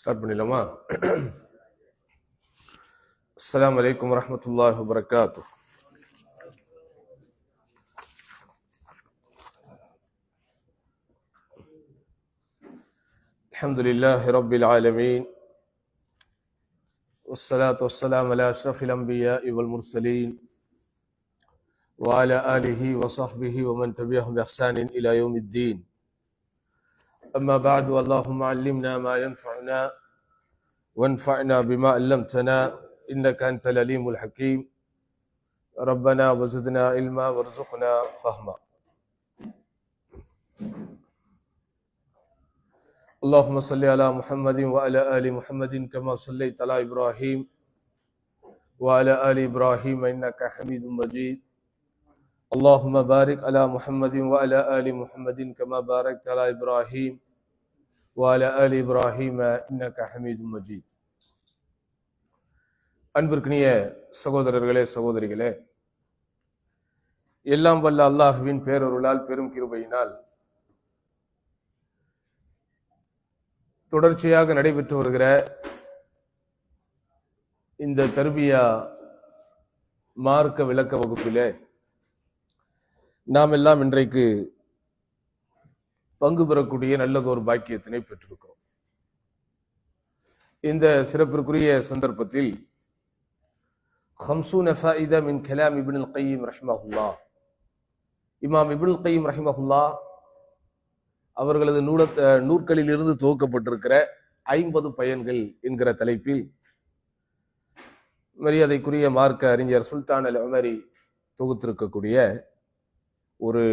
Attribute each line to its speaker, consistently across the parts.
Speaker 1: Start பண்ணிடலாமா? அஸ்ஸலாமு அலைக்கும் வரஹ்மத்துல்லாஹி வபரகாத்துஹு. அல்ஹம்துலில்லாஹி ரப்பில் ஆலமீன் வஸ்ஸலாத்து வஸ்ஸலாமு அலா அஷ்ரஃபில் அன்பியாஇ வல் முர்ஸலீன் وعلى آله وصحبه ومن تبعهم بإحسان إلى يوم الدين. أما بعد، اللهم علمنا ما ينفعنا وانفعنا بما علمتنا إنك أنت العليم الحكيم. ربنا وزدنا علما وارزقنا فهما. اللهم صل على محمد وعلى آل محمد كما صليت على إبراهيم وعلى آل إبراهيم إنك حميد مجيد. اللهم بارك على محمد وعلى آل محمد كما باركت على إبراهيم وعلى آل إبراهيم إنك حميد مجيد. அன்பிற்கினிய சகோதரர்களே சகோதரிகளே, எல்லாம் வல்ல அல்லாஹ்வின் பேரருளால் பெரும் கிருபையினால் தொடர்ச்சியாக நடைபெற்று வருகிற இந்த தர்பியா மார்க்க விளக்க வகுப்பிலே நாம் எல்லாம் இன்றைக்கு பங்கு பெறக்கூடிய நல்லதொரு பாக்கியத்தினை பெற்றிருக்கிறோம். இந்த சிறப்பிற்குரிய சந்தர்ப்பத்தில் 50 ஃபாயிதா மின் கலாம் இப்னுல் கய்யிம் ரஹிமஹுல்லாஹ், இமாம் இப்னுல் கய்யிம் ரஹிமஹுல்லாஹ் அவர்களது நூற்களில் இருந்து துவக்கப்பட்டிருக்கிற 50 பயன்கள் என்கிற தலைப்பில் மரியாதைக்குரிய மார்க்க அறிஞர் சுல்தான் அல் உமரி தொகுத்திருக்கக்கூடிய ஒரு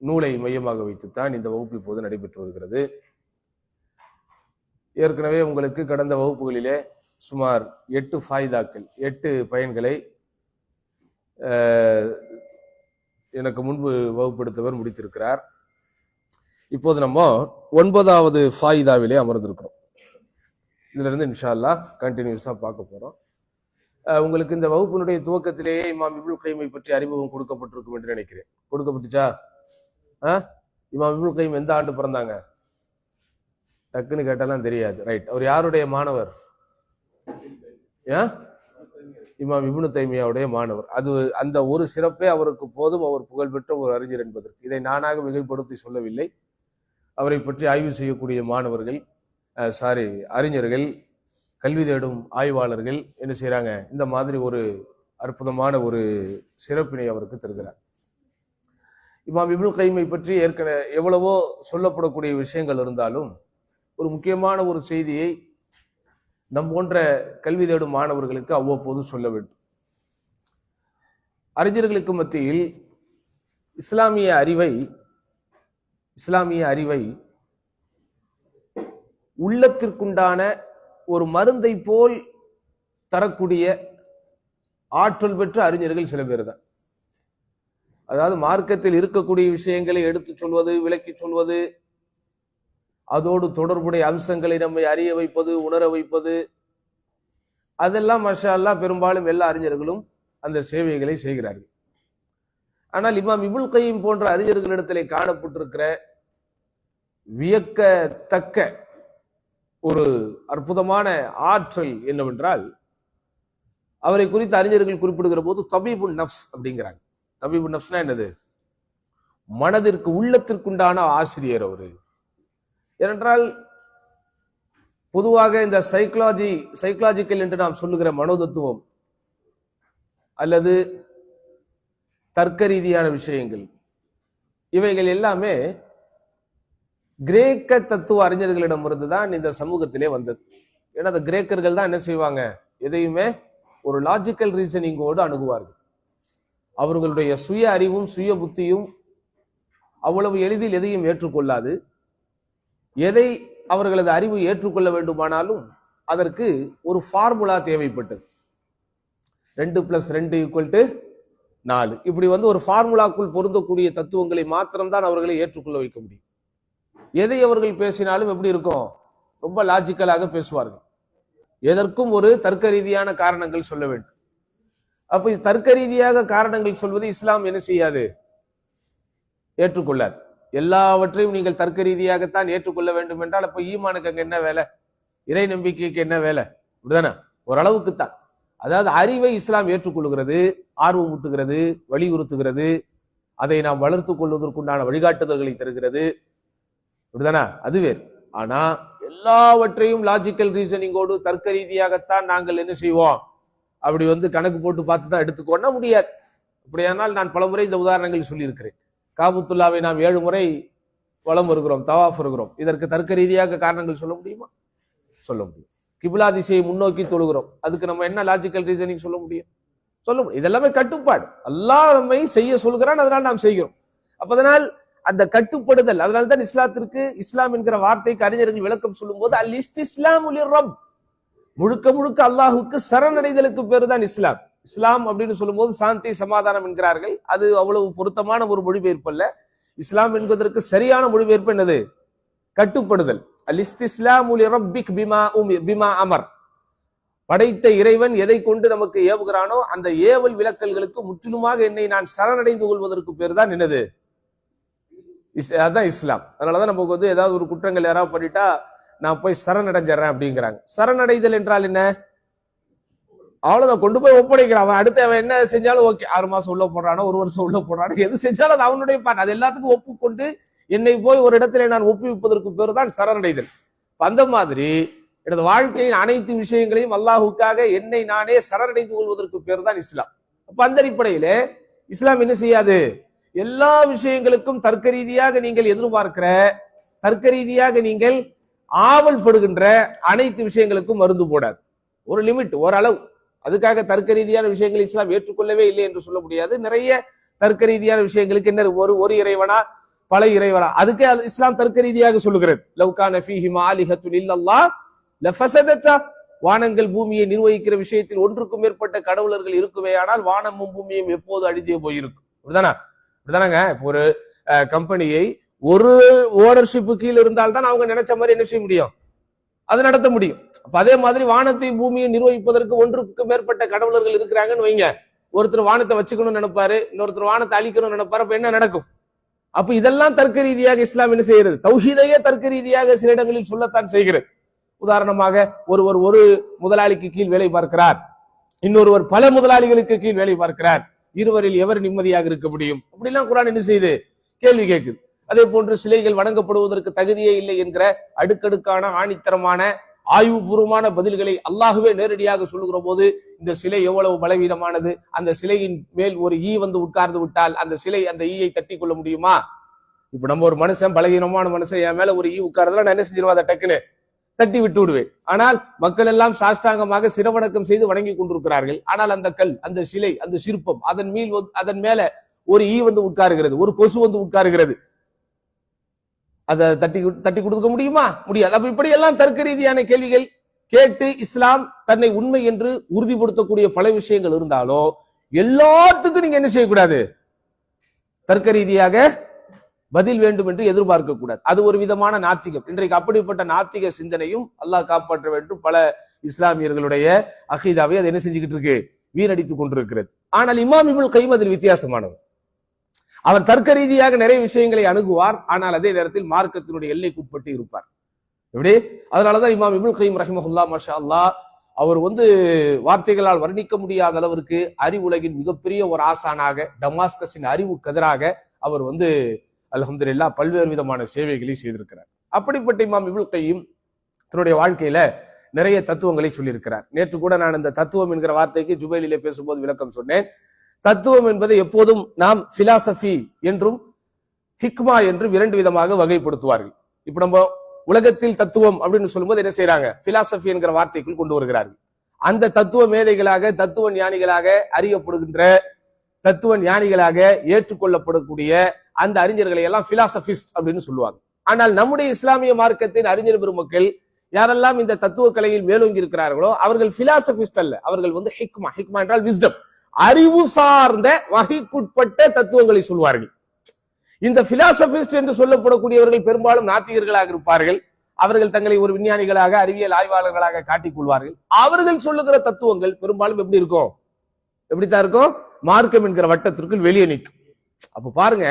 Speaker 1: நூலை மையமாக வைத்துத்தான் இந்த வகுப்பு இப்போது நடைபெற்று வருகிறது. ஏற்கனவே உங்களுக்கு கடந்த வகுப்புகளிலே சுமார் 8 ஃபாயிதாக்கள், 8 பயன்களை எனக்கு முன்பு வகுப்படுத்தவர் முடித்திருக்கிறார். இப்போது நம்ம 9வது ஃபாயிதாவிலே அமர்ந்திருக்கிறோம். இதுல இருந்து இன்ஷா அல்லாஹ் கண்டினியூஸா பார்க்க போறோம். உங்களுக்கு இந்த வகுப்பினுடைய துவக்கத்திலேயே இமாம் இப்னுல் கய்யிமை பற்றி அறிமுகம் கொடுக்கப்பட்டிருக்கும் என்று நினைக்கிறேன். கொடுக்கப்பட்டுச்சா? இமாம் இப்னுல் கய்யிம் எந்த ஆண்டு பிறந்தாங்க? டக்குன்னு கேட்டாலாம் தெரியாது. ரைட். அவர் யாருடைய மாணவர்? இமாம் இப்னு தைமியாவுடைய மாணவர். அது அந்த ஒரு சிறப்பே அவருக்கு போதும், அவர் புகழ்பெற்ற ஒரு அறிஞர் என்பதற்கு. இதை நானாக மிகைப்படுத்தி சொல்லவில்லை. அவரை பற்றி ஆய்வு செய்யக்கூடிய மாணவர்கள், அறிஞர்கள், கல்வி தேடும் ஆய்வாளர்கள் என்ன செய்யறாங்க? இந்த மாதிரி ஒரு அற்புதமான ஒரு சிறப்பினை அவருக்கு தருகிறார். இமாம் இப்னுல் கய்யிமை பற்றி ஏற்கனவே எவ்வளவோ சொல்லப்படக்கூடிய விஷயங்கள் இருந்தாலும் ஒரு முக்கியமான ஒரு செய்தியை நம் போன்ற கல்வி தேடும் மாணவர்களுக்கு அவ்வப்போது சொல்ல வேண்டும். அறிஞர்களுக்கு மத்தியில் இஸ்லாமிய அறிவை உள்ளத்திற்குண்டான ஒரு மருந்தை போல் தரக்கூடிய ஆற்றல் பெற்ற அறிஞர்கள் சில பேர் தான். அதாவது மார்க்கத்தில் இருக்கக்கூடிய விஷயங்களை எடுத்து சொல்வது, விளக்கி சொல்வது, அதோடு தொடர்புடைய அம்சங்களை நம்மை அறிய வைப்பது, உணர வைப்பது, அதெல்லாம் மாஷா அல்லாஹ் பெரும்பாலும் எல்லா அறிஞர்களும் அந்த சேவைகளை செய்கிறார்கள். ஆனால் இமாம் இப்னுல் கய்யிம் போன்ற அறிஞர்களிடத்திலே காணப்பட்டிருக்கிற வியக்கத்தக்க ஒரு அற்புதமான ஆற்றல் என்னவென்றால், அவரை குறித்து அறிஞர்கள் குறிப்பிடுகிற போது தபீபுன் நஃப்ஸ் அப்படிங்கிறாங்க. தபீபுன் நஃப்ஸ்னா என்னது? மனதிற்கு, உள்ளத்திற்குண்டான ஆசிரியர் அவரு. ஏனென்றால் பொதுவாக இந்த சைக்கலாஜிக்கல் என்று நாம் சொல்லுகிற மனோதத்துவம் அல்லது தர்க்க ரீதியான விஷயங்கள், இவைகள் எல்லாமே கிரேக்க தத்துவ அறிஞர்களிடமிருந்து தான் இந்த சமூகத்திலே வந்தது. ஏன்னா அந்த கிரேக்கர்கள் தான் என்ன செய்வாங்க? எதையுமே ஒரு லாஜிக்கல் ரீசனிங்கோடு அணுகுவார்கள். அவர்களுடைய சுய அறிவும் சுய புத்தியும் அவ்வளவு எளிதில் எதையும் ஏற்றுக்கொள்ளாது. எதை அவர்களது அறிவு ஏற்றுக்கொள்ள வேண்டுமானாலும் அதற்கு ஒரு ஃபார்முலா தேவைப்பட்டது. 2+2 = 4. இப்படி ஒரு ஃபார்முலாக்குள் பொருந்தக்கூடிய தத்துவங்களை மாத்திரம்தான் அவர்களை ஏற்றுக்கொள்ள வைக்க முடியும். எதை அவர்கள் பேசினாலும் எப்படி இருக்கும்? ரொம்ப லாஜிக்கலாக பேசுவார்கள். எதற்கும் ஒரு தர்க்க ரீதியான காரணங்கள் சொல்ல வேண்டும். அப்ப தர்க்க ரீதியாக காரணங்கள் சொல்வது இஸ்லாம் என்ன செய்யாது? ஏற்றுக்கொள்ளாது. எல்லாவற்றையும் நீங்கள் தர்க்க ரீதியாகத்தான் ஏற்றுக்கொள்ள வேண்டும் என்றால் அப்ப ஈமானுக்கு அங்க என்ன வேலை? இறை நம்பிக்கைக்கு என்ன வேலை? இப்படிதானே, ஓரளவுக்குத்தான். அதாவது அறிவை இஸ்லாம் ஏற்றுக்கொள்கிறது, ஆர்வம் ஊட்டுகிறது, வலியுறுத்துகிறது, அதை நாம் வளர்த்துக் கொள்வதற்குண்டான வழிகாட்டுதல்களை தருகிறது. இப்படிதானே, அது வேறு. ஆனா எல்லாவற்றையும் லாஜிக்கல் ரீசனிங்கோடு தர்க்க ரீதியாகத்தான் நாங்கள் என்ன செய்வோம், அப்படி கணக்கு போட்டு பார்த்து தான் எடுத்துக்கொள்ள முடியாது. அப்படியானால் நான் பலமுறை இந்த உதாரணங்கள் சொல்லியிருக்கிறேன். காபத்துல்லாவை நாம் 7 முறை வலம் வருகிறோம், தவாஃப் இருக்கிறோம். இதற்கு தர்க்க ரீதியாக காரணங்கள் சொல்ல முடியுமா? சொல்ல முடியும். கிபிலா திசையை முன்னோக்கி தொழுகிறோம், அதுக்கு நம்ம என்ன லாஜிக்கல் ரீசனிங் சொல்ல முடியும்? சொல்ல முடியும். இதெல்லாமே கட்டுப்பாடு. அல்லாஹ் நம்மை செய்ய சொல்கிறான், அதனால் நாம் செய்கிறோம். அப்ப அதனால் அந்த கட்டுப்படுதல், அதனால்தான் இஸ்லாத்திற்கு, இஸ்லாம் என்கிற வார்த்தைக்கு அறிஞர்கள் விளக்கம் சொல்லும் போது அல் இஸ்திஸ்லாமு லிர்ரப், முழுக்க முழுக்க அல்லாஹுக்கு சரணடைதலுக்கு பேரு தான் இஸ்லாம். இஸ்லாம் அப்படின்னு சொல்லும் போது சாந்தி சமாதானம் என்கிறார்கள். அது அவ்வளவு பொருத்தமான ஒரு மொழிபெயர்ப்பு அல்ல. இஸ்லாம் என்பதற்கு சரியான மொழிபெயர்ப்பு என்னது? கட்டுப்படுதல். அல் இஸ்திஸ்லாமு லிரப்பிக் பிமா அமர், படைத்த இறைவன் எதை கொண்டு நமக்கு ஏவுகிறானோ அந்த ஏவல் விலக்கல்களுக்கு முற்றிலுமாக என்னை நான் சரணடைந்து கொள்வதற்கு பேர் தான் என்னது? அதான் இஸ்லாம். அதனாலதான் நமக்கு ஏதாவது ஒரு குற்றங்கள் யாராவது பண்ணிட்டா நான் போய் சரணடைஞ்சிடறேன் அப்படிங்கிறாங்க. சரணடைதல் என்றால் என்ன? அவ்வளவுதான், கொண்டு போய் ஒப்படைக்கிறான். அவன் அடுத்து அவன் என்ன செஞ்சாலும் ஓகே, 6 மாசம் உள்ள போடுறானோ 1 வருஷம் உள்ள போடுறானோ, எது செஞ்சாலும் அது அவனுடைய பாட்டு. அது எல்லாத்துக்கும் ஒப்புக்கொண்டு என்னை போய் ஒரு இடத்துல நான் ஒப்புவிப்பதற்கு பேர் தான் சரணடைதல். அந்த மாதிரி எனது வாழ்க்கையின் அனைத்து விஷயங்களையும் அல்லாஹுக்காக என்னை நானே சரணடைந்து கொள்வதற்கு பேர் தான் இஸ்லாம். அப்ப அந்த அடிப்படையில இஸ்லாம் என்ன செய்யாது? எல்லா விஷயங்களுக்கும் தர்க்க ரீதியாக நீங்கள் எதிர்பார்க்கிற, தர்க்க ரீதியாக நீங்கள் ஆவல் படுகின்ற அனைத்து விஷயங்களுக்கும் மருந்து போடாது. ஒரு லிமிட், ஓரளவு. அதுக்காக தர்க்க ரீதியான விஷயங்களை இஸ்லாம் ஏற்றுக்கொள்ளவே இல்லை என்று சொல்ல முடியாது. நிறைய தர்க்க ரீதியான விஷயங்களுக்கு என்ன, ஒரு இறைவனா பல இறைவனா, அதுக்கு இஸ்லாம் தர்க்க ரீதியாக சொல்லுகிறது. லவ்கான ஃபீஹிமா ஆலிஹத்துன் இல்லல்லாஹ் லஃபஸததா, வானங்கள் பூமியை நிர்வகிக்கிற விஷயத்தில் ஒன்றுக்கும் மேற்பட்ட கடவுளர்கள் இருக்குவேயானால் வானமும் பூமியும் எப்போது அழிந்தே போயிருக்கும். இப்படிதானங்க. இப்போ ஒரு கம்பெனியை ஒரு ஓனர்ஷிப் கீழே இருந்தால்தான் அவங்க நினைச்ச மாதிரி என்ன செய்ய முடியும், அது நடத்த முடியும். அப்ப அதே மாதிரி வானத்தை பூமியை நிர்வகிப்பதற்கு ஒன்றுக்கு மேற்பட்ட கடவுளர்கள் இருக்கிறாங்கன்னு வைங்க. ஒருத்தர் வானத்தை வச்சுக்கணும்னு நினைப்பாரு, இன்னொருத்தர் வானத்தை அழிக்கணும்னு நினைப்பாரு. அப்ப என்ன நடக்கும்? அப்ப இதெல்லாம் தர்க்க ரீதியாக இஸ்லாம் என்ன செய்கிறது? தௌஹீதையே தர்க்க ரீதியாக சில இடங்களில் சொல்லத்தான் செய்கிறது. உதாரணமாக ஒருவர் ஒரு முதலாளிக்கு கீழ் வேலை பார்க்கிறார், இன்னொருவர் பல முதலாளிகளுக்கு கீழ் வேலை பார்க்கிறார். இருவரில் எவர் நிம்மதியாக இருக்க முடியும்? அப்படிலாம் குர்ஆன் என்ன செய்யுது? கேள்வி கேட்குது. அதே போன்று சிலைகள் வணங்கப்படுவதற்கு தகுதியே இல்லை என்கிற அடுக்கடுக்கான ஆணித்தரமான ஆய்வுபூர்வமான பதில்களை அல்லாஹுவே நேரடியாக சொல்லுகிற போது இந்த சிலை எவ்வளவு பலவீனமானது, அந்த சிலையின் மேல் ஒரு ஈ உட்கார்ந்து விட்டால் அந்த சிலை அந்த ஈயை தட்டி கொள்ள முடியுமா? இப்ப நம்ம ஒரு மனுஷன், பலவீனமான மனுஷன், என் மேல ஒரு ஈ உட்கார்றதுல நான் என்ன செஞ்சிருவேன்? அதை டக்குன்னு தட்டி விட்டு விடுவேன். ஆனால் மக்கள் எல்லாம் சாஷ்டாங்கமாக சிரவணக்கம் செய்து வணங்கி கொண்டிருக்கிறார்கள். ஆனால் அந்த கல், அந்த சிலை, அந்த சிற்பம், அதன் மேல ஒரு ஈ உட்காருகிறது, ஒரு கொசு உட்காருகிறது. அதை தட்டி கொடுக்க முடியுமா? முடியாது. அப்ப இப்படி எல்லாம் தர்க்க ரீதியான கேள்விகள் கேட்டு இஸ்லாம் தன்னை உண்மை என்று உறுதிப்படுத்தக்கூடிய பல விஷயங்கள் இருந்தாலோ எல்லாத்துக்கும் நீங்க என்ன செய்யக்கூடாது? தர்க்க ரீதியாக பதில் வேண்டும் என்று எதிர்பார்க்க கூடாது. அது ஒரு விதமான நாத்திகம். இன்றைக்கு அப்படிப்பட்ட நாத்திக சிந்தனையும் அல்லாஹ் காப்பாற்ற வேண்டும் பல இஸ்லாமியர்களுடைய அகீதாவை அது என்ன செஞ்சுக்கிட்டு இருக்கு? வீணடித்துக் கொண்டிருக்கிறது. ஆனால் இமாம் இப்னு கைம் அதில் வித்தியாசமானவர். அவர் தர்க்க ரீதியாக நிறைய விஷயங்களை அணுகுவார், ஆனால் அதே நேரத்தில் மார்க்கத்தினுடைய எல்லைக்குட்பட்டு இருப்பார். எப்படி? அதனாலதான் இமாம் இப்னு கைம் ரஹிமஹுல்லாஹ் மாஷா அல்லாஹ் அவர் வார்த்தைகளால் வர்ணிக்க முடியாத அளவிற்கு அறிவுலகின் மிகப்பெரிய ஒரு ஆசானாக, டமாஸ்கஸின் அறிவு கதிராக அவர் அல்ஹம்துலில்லாஹ் பல்வேறு விதமான சேவைகளை செய்திருக்கிறார். அப்படிப்பட்ட இமாம் இப்னு கைம் தன்னுடைய வாழ்க்கையில நிறைய தத்துவங்களை சொல்லியிருக்கிறார். நேற்று கூட நான் இந்த தத்துவம் என்கிற வார்த்தைக்கு ஜுபைலிலே பேசும்போது விளக்கம் சொன்னேன். தத்துவம் என்பதை எப்போதும் நாம் பிலாசபி என்றும் ஹிக்மா என்றும் 2 விதமாக வகைப்படுத்துவார்கள். இப்ப நம்ம உலகத்தில் தத்துவம் அப்படின்னு சொல்லும்போது என்ன செய்யறாங்க? பிலாசபி என்கிற வார்த்தைக்குள் கொண்டு வருகிறார்கள். அந்த தத்துவ மேதைகளாக, தத்துவ ஞானிகளாக அறியப்படுகின்ற, தத்துவ ஞானிகளாக ஏற்றுக்கொள்ளப்படக்கூடிய அந்த அறிஞர்களை எல்லாம் பிலாசபிஸ்ட் அப்படின்னு சொல்லுவாங்க. ஆனால் நம்முடைய இஸ்லாமிய மார்க்கத்தின் அறிஞர் பெருமக்கள் யாரெல்லாம் இந்த தத்துவ கலையில் மேலோங்கி இருக்கிறார்களோ அவர்கள் பிலாசபிஸ்ட் அல்ல, அவர்கள் ஹிக்மா. ஹிக்மா என்றால் விஸ்டம், அறிவு சார்ந்த வகைக்குட்பட்ட தத்துவங்களை சொல்வார்கள். இந்த பிலாசபிஸ்ட் என்று சொல்லப்படக்கூடியவர்கள் பெரும்பாலும் நாத்திகர்களாக இருப்பார்கள். அவர்கள் தங்களை ஒரு விஞ்ஞானிகளாக, அறிவியல் ஆய்வாளர்களாக காட்டிக் கொள்வார்கள். அவர்கள் சொல்லுகிற தத்துவங்கள் பெரும்பாலும் எப்படி இருக்கும்? எப்படித்தான் இருக்கும்? மார்க்கம் என்கிற வட்டத்திற்குள் வெளியே நிற்கும். அப்ப பாருங்க,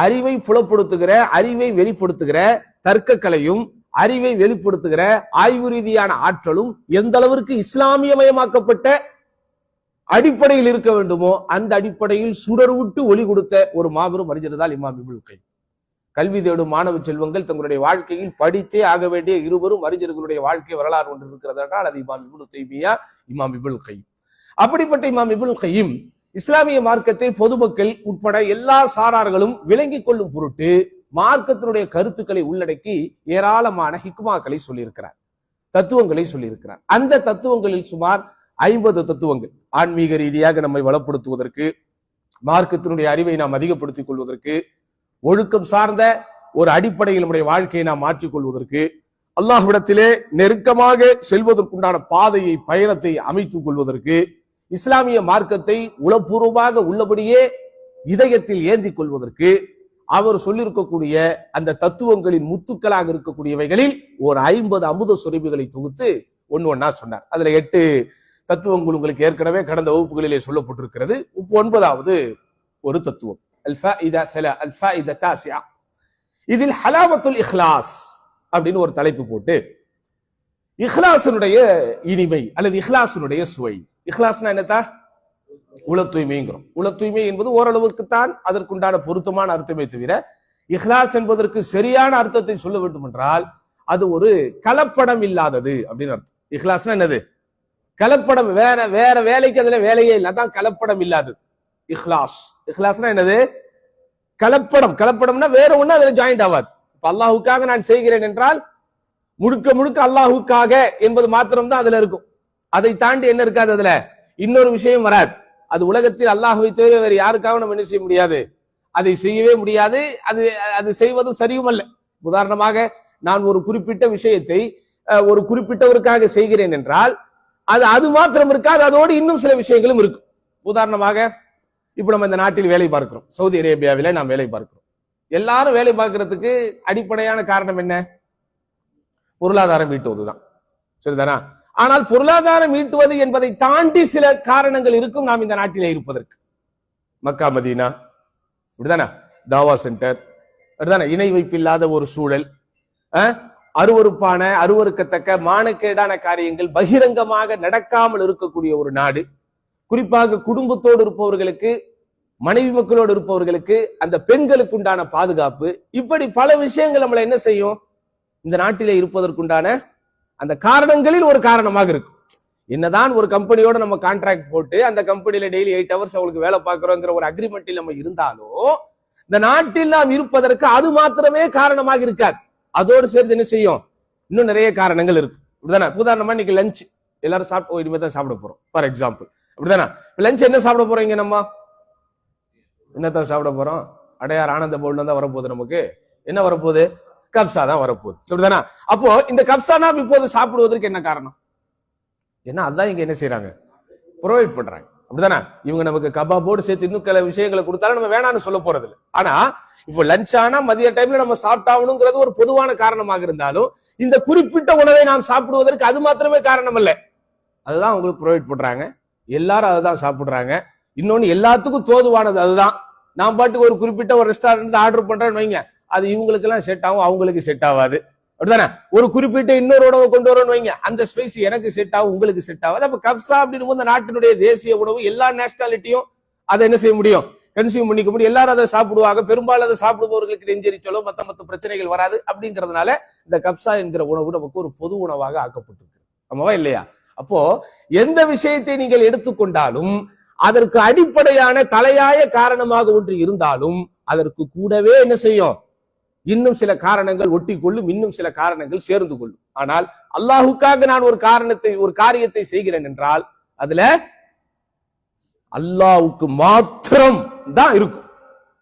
Speaker 1: அறிவை புலப்படுத்துகிற, அறிவை வெளிப்படுத்துகிற தர்க்க கலையும் அறிவை வெளிப்படுத்துகிற ஆய்வு ரீதியான ஆற்றலும் எந்த அளவிற்கு இஸ்லாமியமயமாக்கப்பட்ட அடிப்படையில் இருக்க வேண்டுமோ அந்த அடிப்படையில் சுடர் விட்டு ஒளி கொடுத்த ஒரு மாபெரும் அறிஞர் தான் இமாம் இப்னுல் கைம். கல்வி தேடும் மாணவ செல்வங்கள் தங்களுடைய வாழ்க்கையில் படித்தே ஆக வேண்டிய இருவரும் அறிஞர்களுடைய வாழ்க்கை வரலாறு ஒன்று இருக்கிறது என்றால் அது இமாம் இப்னு தைமியா, இமாம் இப்னுல் கைம். அப்படிப்பட்ட இமாம் இப்னுல் கைம் இஸ்லாமிய மார்க்கத்தை பொதுமக்கள் உட்பட எல்லா சாரார்களும் விளங்கிக் கொள்ளும் பொருட்டு மார்க்கத்தினுடைய கருத்துக்களை உள்ளடக்கி ஏராளமான ஹிக்மாக்களை சொல்லியிருக்கிறார், தத்துவங்களை சொல்லியிருக்கிறார். அந்த தத்துவங்களில் சுமார் 50 தத்துவங்கள் ஆன்மீக ரீதியாக நம்மை வளப்படுத்துவதற்கு, மார்க்கத்தினுடைய அறிவை நாம் அதிகப்படுத்திக் கொள்வதற்கு, ஒழுக்கம் சார்ந்த ஒரு அடிப்படையில் நம்முடைய வாழ்க்கையை நாம் மாற்றிக் கொள்வதற்கு, அல்லாஹ்விடத்திலே நெருக்கமாக செல்வதற்குண்டான பாதையை பயணத்தை அமைத்துக் கொள்வதற்கு, இஸ்லாமிய மார்க்கத்தை உளப்பூர்வமாக உள்ளபடியே இதயத்தில் ஏந்திக் கொள்வதற்கு அவர் சொல்லியிருக்கக்கூடிய அந்த தத்துவங்களின் முத்துக்களாக இருக்கக்கூடியவைகளில் ஒரு 50 அமுத சுரபிகளை தொகுத்து ஒன்னா சொன்னார். அதுல 8 தத்துவங்கள் உங்களுக்கு ஏற்கனவே கடந்த வகுப்புகளிலே சொல்லப்பட்டிருக்கிறது. 9வது ஒரு தத்துவம் இதில் ஹலாவத்துல் இஹ்லாஸ் அப்படின்னு ஒரு தலைப்பு போட்டு இஹ்லாஸினுடைய இனிமை அல்லது இஹ்லாஸினுடைய சுவை. இஹ்லாஸ்னா என்னத்தா? உள தூய்மைங்கிறோம். உள தூய்மை என்பது ஓரளவுக்குத்தான் அதற்குண்டான பொருத்தமான அர்த்தமே தவிர இஹ்லாஸ் என்பதற்கு சரியான அர்த்தத்தை சொல்ல வேண்டும் என்றால் அது ஒரு கலப்படம் இல்லாதது அப்படின்னு அர்த்தம். இஹ்லாஸ்னா என்னது? கலப்படம். வேற வேற வேலைக்கு அதுல வேலையே இல்லை, அதான் கலப்படம் இல்லாதது இஹ்லாஸ். இஹ்லாஸ்னா என்னது? கலப்படம். கலப்படம்னா வேற ஒண்ணு அதுல ஜாயிண்ட் ஆகாது. இப்ப அல்லாஹுக்காக நான் செய்கிறேன் என்றால் முழுக்க முழுக்க அல்லாஹுக்காக என்பது மாத்திரம்தான் அதுல இருக்கும். அதை தாண்டி என்ன இருக்காது, அதுல இன்னொரு விஷயம் வராது. அது உலகத்தில் அல்லாஹ்வை தவிர வேறு யாருக்காக நம்ம என்ன செய்ய முடியாது, அதை செய்யவே முடியாது. அது செய்வதும் சரியும் அல்ல. உதாரணமாக நான் ஒரு குறிப்பிட்ட விஷயத்தை ஒரு குறிப்பிட்டவருக்காக செய்கிறேன் என்றால் அது மாத்திரம் இருக்காது, அதோடு இன்னும் சில விஷயங்களும் இருக்கும். உதாரணமாக இப்ப நம்ம இந்த நாட்டில் வேலை பார்க்கிறோம், சவுதி அரேபியாவில நாம் வேலை பார்க்கிறோம். எல்லாரும் வேலை பார்க்கறதுக்கு அடிப்படையான காரணம் என்ன? பொருளாதாரம் ஈட்டுவதுதான், சரிதானா? ஆனால் பொருளாதாரம் ஈட்டுவது என்பதை தாண்டி சில காரணங்கள் இருக்கும் நாம் இந்த நாட்டிலே இருப்பதற்கு. மக்கா மதீனா இப்படிதானே, தாவா சென்டர் அப்படிதானே, இணை வைப்பில்லாத ஒரு சூழல், அருவருப்பான அருவருக்கத்தக்க மானக்கேடான காரியங்கள் பகிரங்கமாக நடக்காமல் இருக்கக்கூடிய ஒரு நாடு, குறிப்பாக குடும்பத்தோடு இருப்பவர்களுக்கு, மனைவி மக்களோடு இருப்பவர்களுக்கு, அந்த பெண்களுக்கு உண்டான பாதுகாப்பு, இப்படி பல விஷயங்கள் நம்மளை என்ன செய்யும், இந்த நாட்டிலே இருப்பதற்குண்டான அந்த காரணங்களில் ஒரு காரணமாக இருக்கும். என்னதான் ஒரு கம்பெனியோட நம்ம கான்ட்ராக்ட் போட்டு அந்த கம்பெனியில டெய்லி 8 ஹவர்ஸ் அவங்களுக்கு வேலை பார்க்கிறோங்கிற ஒரு அக்ரிமெண்டில் நம்ம இருந்தாலும் இந்த நாட்டில் நாம் இருப்பதற்கு அது மாத்திரமே காரணமாக இருக்காது. அதோடு சேர்த்து என்ன செய்யும், இன்னும் நிறைய காரணங்கள் இருக்கு. இப்படிதானே? உதாரணமா இன்னைக்கு லஞ்ச் எல்லாரும் சாப்பிட்டு இனிமே தான் சாப்பிட போறோம் ஃபார் எக்ஸாம்பிள், அப்படிதானே? லஞ்ச் என்ன சாப்பிட போறீங்க? நம்ம என்னத்தான் சாப்பிட போறோம்? அடையார் ஆனந்த பவுல்ல தான் வரப்போகுது. நமக்கு என்ன வரப்போகுது? கப்சா தான் வரப்போகுது, சரிதானா? அப்போ இந்த கப்சா நாம் இப்போது சாப்பிடுவதற்கு என்ன காரணம்? ஏன்னா அதான் இங்க என்ன செய்யறாங்க, ப்ரொவைட் பண்றாங்க, அப்படிதானே? இவங்க நமக்கு கபாபோடு சேர்த்து இன்னும் சில விஷயங்களை கொடுத்தாலும் நம்ம வேணான்னு சொல்ல போறது இல்லை. ஆனா இப்போ லஞ்ச் ஆனா மதிய டைம்ல நம்ம சாப்பிட்டாகணுங்கிறது ஒரு பொதுவான காரணமாக இருந்தாலும் இந்த குறிப்பிட்ட உணவை நாம் சாப்பிடுவதற்கு அது மாத்திரமே காரணம் அல்ல, அதுதான் உங்களுக்கு ப்ரொவைட் பண்றாங்க. எல்லாரும் அதுதான் சாப்பிடுறாங்க. இன்னொன்னு எல்லாத்துக்கும் தோதுவானது அதுதான். நான் பாட்டுக்கு ஒரு குறிப்பிட்ட ஒரு ரெஸ்டாரண்ட் ஆர்டர் பண்றேன்னு வைங்க, அது இவங்களுக்கு எல்லாம் செட் ஆகும், அவங்களுக்கு செட் ஆகாது, அப்படிதானே? ஒரு குறிப்பிட்ட இன்னொரு உணவு கொண்டு வரணும்னு வைங்க, அந்த ஸ்பைஸ் எனக்கு செட் ஆகும், உங்களுக்கு செட் ஆகாது. அப்ப கப்சா அப்படின்னு போது நாட்டினுடைய தேசிய உணவு, எல்லா நேஷனாலிட்டியும் அதை என்ன செய்ய முடியும், கன்சியூம் பண்ணிக்க முடியும். எல்லாரும் அதை சாப்பிடுவாங்க. பெரும்பாலும் அதை சாப்பிடுபவர்களுக்கு நெஞ்செரிச்சலோ மத்த பிரச்சனைகள் வராது. அப்படிங்கிறதுனால இந்த கப்சா என்கிற உணவு நமக்கு ஒரு பொது உணவாக ஆக்கப்பட்டிருக்கு, ஆமாவா இல்லையா? அப்போ எந்த விஷயத்தை நீங்கள் எடுத்துக்கொண்டாலும் அதற்கு அடிப்படையான தலையாய காரணமாக ஒன்று இருந்தாலும் அதற்கு கூடவே என்ன செய்யும், இன்னும் சில காரணங்கள் ஒட்டி கொள்ளும், இன்னும் சில காரணங்கள் சேர்ந்து கொள்ளும். ஆனால் அல்லாஹுக்காக நான் ஒரு காரியத்தை செய்கிறேன் என்றால் அதுல அல்லாஹ்வுக்கு மாத்திரம் தான் இருக்கும்.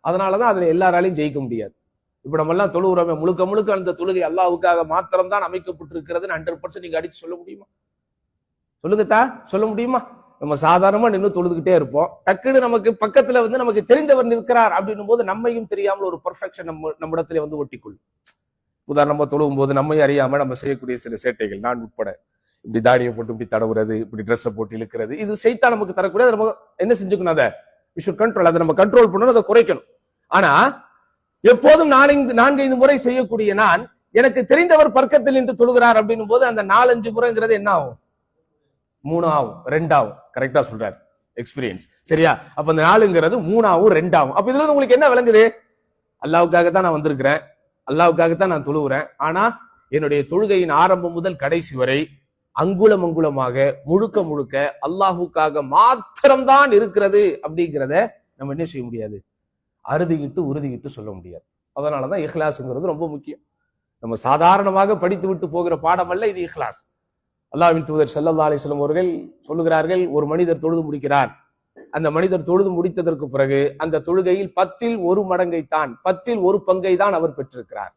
Speaker 1: அதனாலதான் அதுல எல்லாராலையும் ஜெயிக்க முடியாது. இப்ப நம்ம எல்லாம் தொழுகிறோமே, முழுக்க முழுக்க அந்த தொழுகை அல்லாஹ்வுக்காக மாத்திரம் தான் அமைக்கப்பட்டிருக்கிறது 100% நீங்க அடிச்சு சொல்ல முடியுமா? சொல்லுங்கத்தா, சொல்ல முடியுமா? நம்ம சாதாரணமா நின்று தொழுதுகிட்டே இருப்போம். டக்குன்னு நமக்கு பக்கத்துல நமக்கு தெரிந்தவர் நிற்கிறார் அப்படின்னும் போது நம்மையும் தெரியாமல் ஒரு பெர்ஃபெக்ஷன் நம்மிடத்துல ஒட்டிக்கொள்ளும். உதாரணமா தொழுவும் போது நம்மை அறியாம நம்ம செய்யக்கூடிய சில சேட்டைகள், நான் உட்பட, இப்படி தாடியை போட்டு இப்படி தடவுறது, இப்படி ட்ரெஸ்ஸை போட்டு இழுக்கிறது, இது சைத்தான் நமக்கு தரக்கூடிய, நம்ம என்ன செஞ்சுக்கணும், அதை we should control, அதை நம்ம கண்ட்ரோல் பண்ணணும், அதை குறைக்கணும். ஆனா எப்போதும் 4-5 முறை செய்யக்கூடிய நான் எனக்கு தெரிந்தவர் பர்க்கத்தில் நின்று தொழுகிறார் அப்படின்னும் போது அந்த 4-5 முறைங்கிறது என்ன ஆகும்? 3 ஆகும், 2 ஆகும். கரெக்டா சொல்றாரு, எக்ஸ்பீரியன்ஸ். சரியா? அப்ப அந்த 4ங்கிறது 3 ஆகும், 2 ஆகும். அப்ப இதுல உங்களுக்கு என்ன விளங்குது? அல்லாஹ்வுக்காகத்தான் நான் வந்திருக்கிறேன், அல்லாஹ்வுக்காகத்தான் நான் தொழுகிறேன். ஆனா என்னுடைய தொழுகையின் ஆரம்பம் முதல் கடைசி வரை அங்குலம் அங்குலமாக முழுக்க முழுக்க அல்லாஹுக்காக மாத்திரம்தான் இருக்கிறது அப்படிங்கிறத நம்ம என்ன செய்ய முடியாது? அறுதிக்கிட்டு உறுதிக்கிட்டு சொல்ல முடியாது. அதனாலதான் இஹ்லாஸ்ங்கிறது ரொம்ப முக்கியம். நம்ம சாதாரணமாக படித்து விட்டு போகிற பாடம் அல்ல இது இஹ்லாஸ். அல்லாஹ்வின் தூதர் ஸல்லல்லாஹு அலைஹி வஸல்லம் அவர்கள் சொல்லுகிறார்கள், ஒரு மனிதர் தொழுது முடிக்கிறார். அந்த மனிதர் தொழுது முடித்ததற்கு பிறகு அந்த தொழுகையில் 10ல் 1 மடங்கை தான், 10ல் 1 பங்கை தான் அவர் பெற்றிருக்கிறார்.